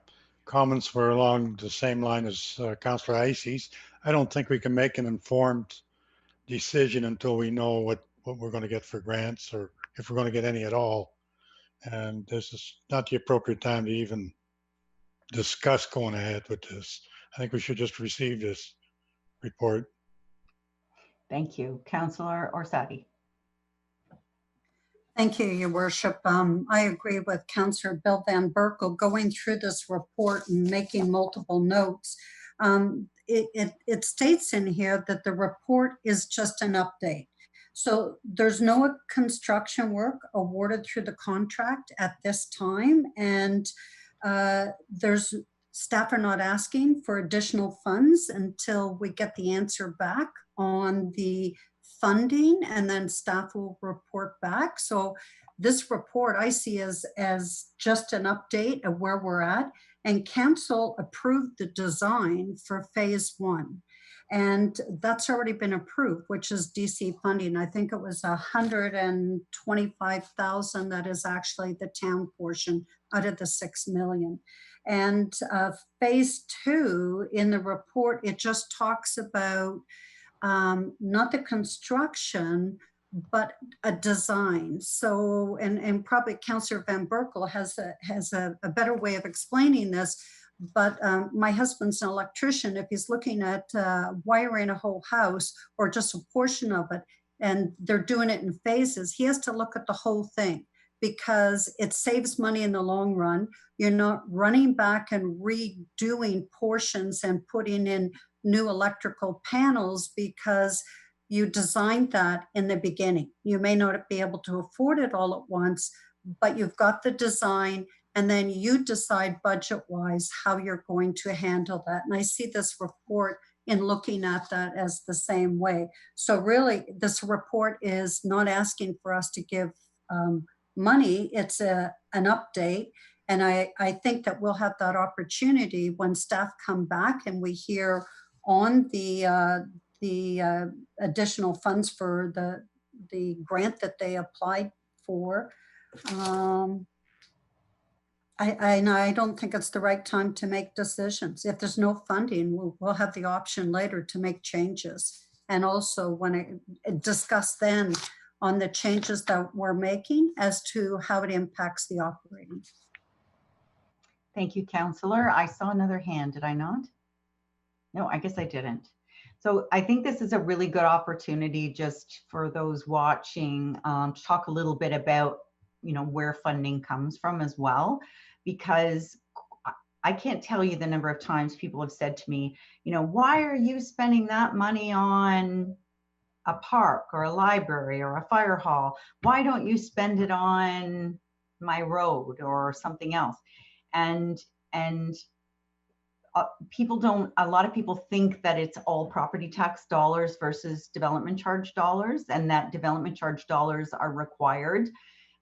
comments were along the same line as Councillor Icy's. I don't think we can make an informed decision until we know what we're going to get for grants, or if we're going to get any at all. And this is not the appropriate time to even discuss going ahead with this. I think we should just receive this report. Thank you. Councillor Orsatti. Thank you, Your Worship. I agree with Councillor Bill Van Berkel. Going through this report and making multiple notes, it states in here that the report is just an update. So there's no construction work awarded through the contract at this time, and staff are not asking for additional funds until we get the answer back on the funding, and then staff will report back. So this report I see as just an update of where we're at, and council approved the design for phase 1. And that's already been approved, which is DC funding. I think it was 125,000 that is actually the town portion out of the 6 million. And phase 2 in the report, it just talks about not the construction, but a design. So, and probably Councillor Van Berkel has a better way of explaining this. But my husband's an electrician. If he's looking at wiring a whole house or just a portion of it, and they're doing it in phases, he has to look at the whole thing, because it saves money in the long run. You're not running back and redoing portions and putting in new electrical panels because you designed that in the beginning. You may not be able to afford it all at once, but you've got the design, and then you decide budget-wise how you're going to handle that. And I see this report in looking at that as the same way. So really, this report is not asking for us to give money. It's an update. And I think that we'll have that opportunity when staff come back and we hear on the additional funds for the grant that they applied for. I don't think it's the right time to make decisions. If there's no funding, we'll have the option later to make changes. And also when discuss then on the changes that we're making as to how it impacts the operating. Thank you, Councillor. I saw another hand, did I not? No, I guess I didn't. So I think this is a really good opportunity just for those watching to talk a little bit about, where funding comes from as well, because I can't tell you the number of times people have said to me, why are you spending that money on a park or a library or a fire hall? Why don't you spend it on my road or something else? And a lot of people think that it's all property tax dollars versus development charge dollars, and that development charge dollars are required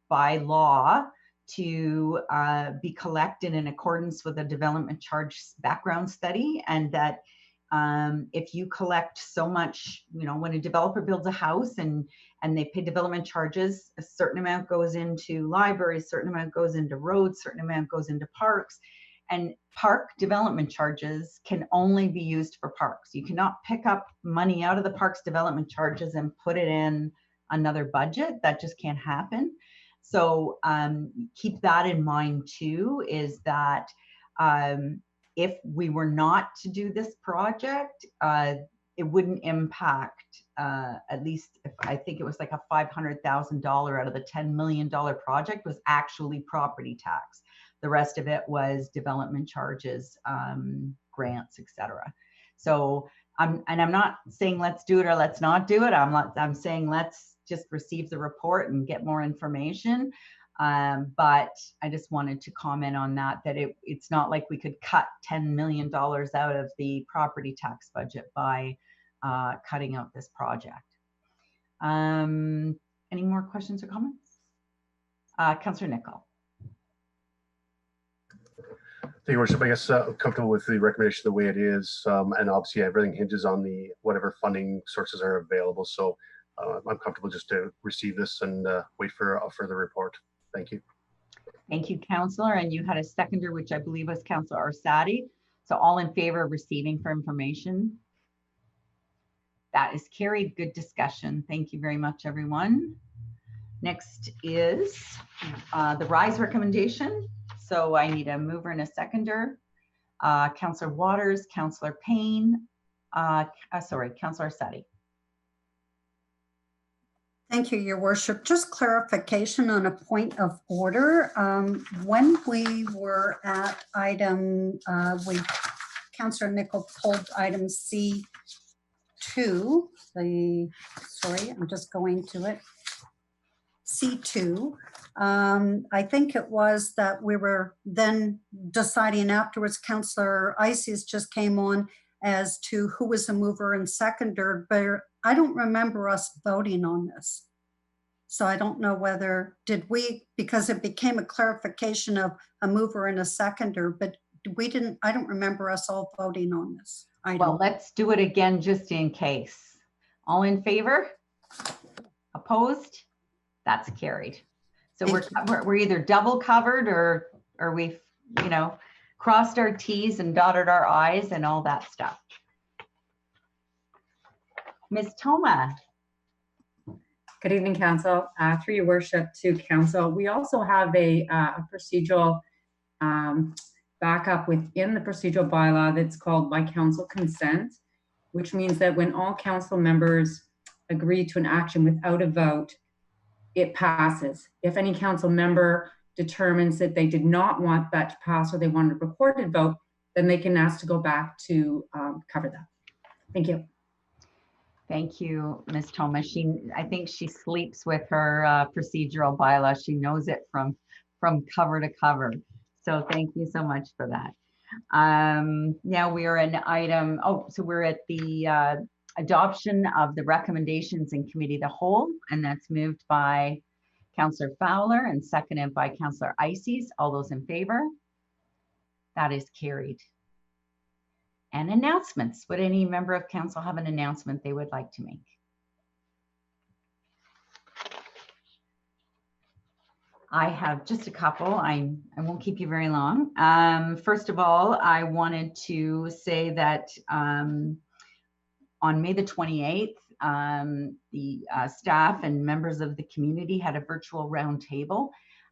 by law to be collected in accordance with a development charge background study, and that if you collect so much, when a developer builds a house and they pay development charges, a certain amount goes into libraries, a certain amount goes into roads, a certain amount goes into parks. And park development charges can only be used for parks. You cannot pick up money out of the parks development charges and put it in another budget. That just can't happen. So keep that in mind too, is that if we were not to do this project, it wouldn't impact, at least I think it was like a $500,000 out of the $10 million project was actually property tax. The rest of it was development charges, grants, etc. So I'm not saying let's do it or let's not do it. I'm saying let's just receive the report and get more information. But I just wanted to comment on that, it's not like we could cut $10 million out of the property tax budget by cutting out this project. Any more questions or comments? Councillor Nicol. Thank you, Worship. I guess comfortable with the recommendation the way it is, and obviously everything hinges on the whatever funding sources are available. So I'm comfortable just to receive this and wait for a further report. Thank you. Thank you, Councillor. And you had a seconder, which I believe was Councillor Orsatti. So all in favor of receiving for information? That is carried. Good discussion. Thank you very much, everyone. Next is the RISE recommendation. So I need a mover and a seconder. Councillor Waters, Councillor Payne, Councillor Orsatti. Thank you, Your Worship. Just clarification on a point of order. When we were at item, Councillor Nicol pulled item C2, sorry, I'm just going to it. C2, I think it was that we were then deciding afterwards, Councillor Ices just came on as to who was a mover and seconder, but I don't remember us voting on this. So I don't know whether, did we, because it became a clarification of a mover and a seconder, but we didn't, I don't remember us all voting on this item. Well, let's do it again just in case. All in favor? Opposed? That's carried. So we're either double covered or we've, you know, crossed our T's and dotted our I's and all that stuff. Ms. Toma. Good evening, Council. Through your worship to Council, we also have a procedural backup within the procedural bylaw that's called by council consent, which means that when all council members agree to an action without a vote, it passes. If any council member determines that they did not want that to pass or they want a recorded vote, then they can ask to go back to cover that. Thank you. Thank you, Ms. Toma. I think she sleeps with her procedural bylaw. She knows it from cover to cover. So thank you so much for that. Now we are in item, so we're at the adoption of the recommendations in committee of the whole, and that's moved by Councillor Fowler and seconded by Councillor Ices. All those in favor? That is carried. And announcements. Would any member of council have an announcement they would like to make? I have just a couple. I won't keep you very long. First of all, I wanted to say that on May the 28th, the staff and members of the community had a virtual roundtable.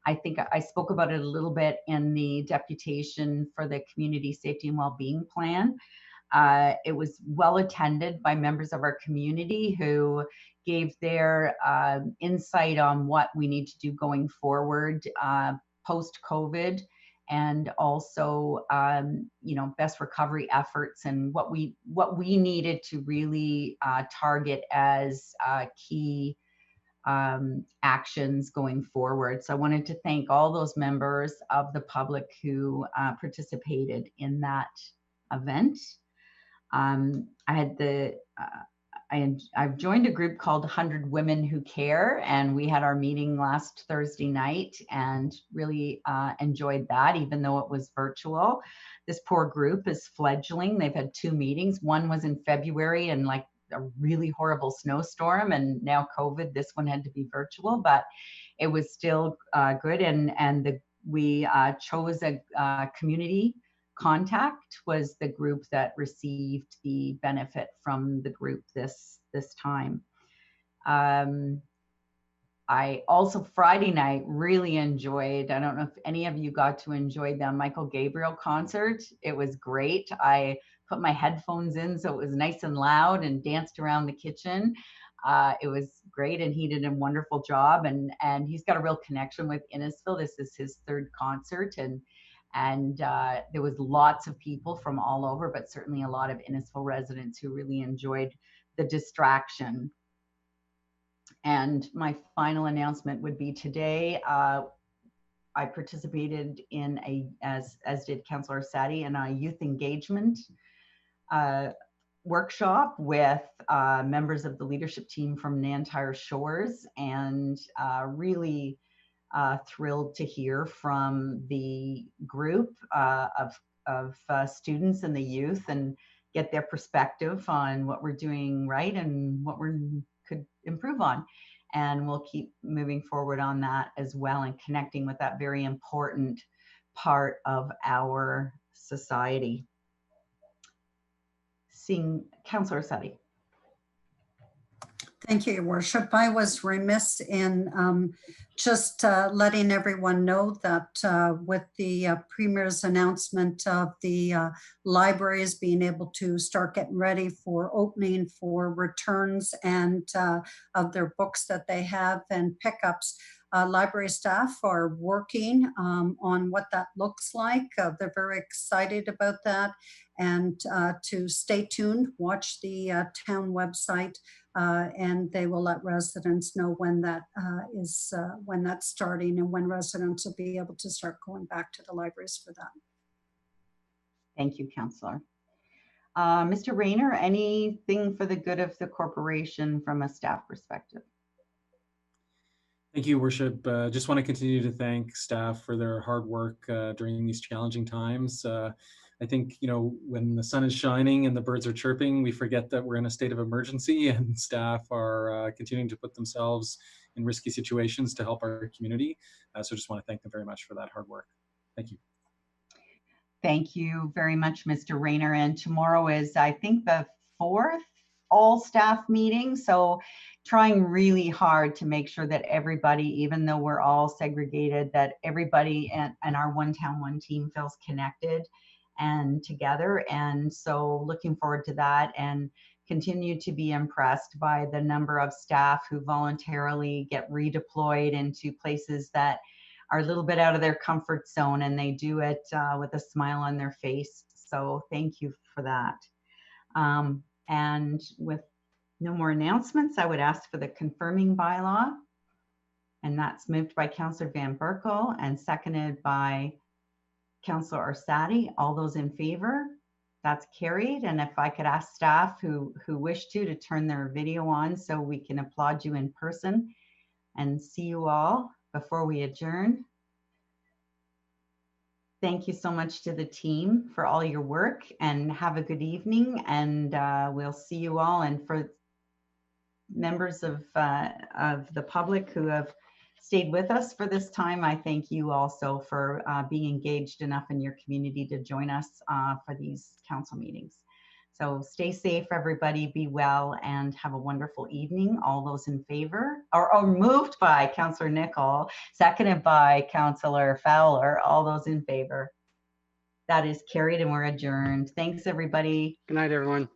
I think I spoke about it a little bit in the deputation for the community safety and well-being plan. It was well attended by members of our community who gave their insight on what we need to do going forward post-COVID, and also you know, best recovery efforts and what we needed to really target as key actions going forward. So I wanted to thank all those members of the public who participated in that event. I've joined a group called 100 Women Who Care, and we had our meeting last Thursday night and really enjoyed that, even though it was virtual. This poor group is fledgling. They've had 2 meetings. One was in February and like a really horrible snowstorm, and now COVID, this one had to be virtual, but it was still good. And we chose a community contact was the group that received the benefit from the group this time. I also Friday night really enjoyed, I don't know if any of you got to enjoy the Michael Gabriel concert. It was great. I put my headphones in so it was nice and loud and danced around the kitchen. It was great, and he did a wonderful job, and he's got a real connection with Innisfil. This is his 3rd concert, and there was lots of people from all over, but certainly a lot of Innisfil residents who really enjoyed the distraction. And my final announcement would be today, I participated in as did Councillor Sadi, in a youth engagement workshop with members of the leadership team from Nantyre Shores, and really thrilled to hear from the group of students and the youth and get their perspective on what we're doing right and what we could improve on. And we'll keep moving forward on that as well, and connecting with that very important part of our society. Seeing Councillor Sadi. Thank you, Your Worship. I was remiss in just letting everyone know that with the Premier's announcement of the libraries being able to start getting ready for opening for returns and of their books that they have and pickups, library staff are working on what that looks like. They're very excited about that, and to stay tuned, watch the town website, and they will let residents know when that when that's starting and when residents will be able to start going back to the libraries for that. Thank you, Councillor. Mr. Rayner, anything for the good of the corporation from a staff perspective? Thank you, Worship. Just want to continue to thank staff for their hard work during these challenging times. I think, you know, when the sun is shining and the birds are chirping, we forget that we're in a state of emergency, and staff are continuing to put themselves in risky situations to help our community. So just want to thank them very much for that hard work. Thank you. Thank you very much, Mr. Rayner. And tomorrow is, I think, the 4th all staff meeting. So trying really hard to make sure that everybody, even though we're all segregated, that everybody and our One Town, One Team feels connected and together. And so looking forward to that, and continue to be impressed by the number of staff who voluntarily get redeployed into places that are a little bit out of their comfort zone, and they do it with a smile on their face. So thank you for that. And with no more announcements, I would ask for the confirming bylaw. And that's moved by Councillor Van Berkel and seconded by Councillor Orsatti. All those in favor? That's carried. And if I could ask staff who wish to turn their video on so we can applaud you in person and see you all before we adjourn. Thank you so much to the team for all your work, and have a good evening, and we'll see you all. And for members of the public who have stayed with us for this time, I thank you also for being engaged enough in your community to join us for these council meetings. So stay safe, everybody, be well, and have a wonderful evening. All those in favor, or moved by Councillor Nicol, seconded by Councillor Fowler. All those in favor. That is carried, and we're adjourned. Thanks, everybody. Good night, everyone.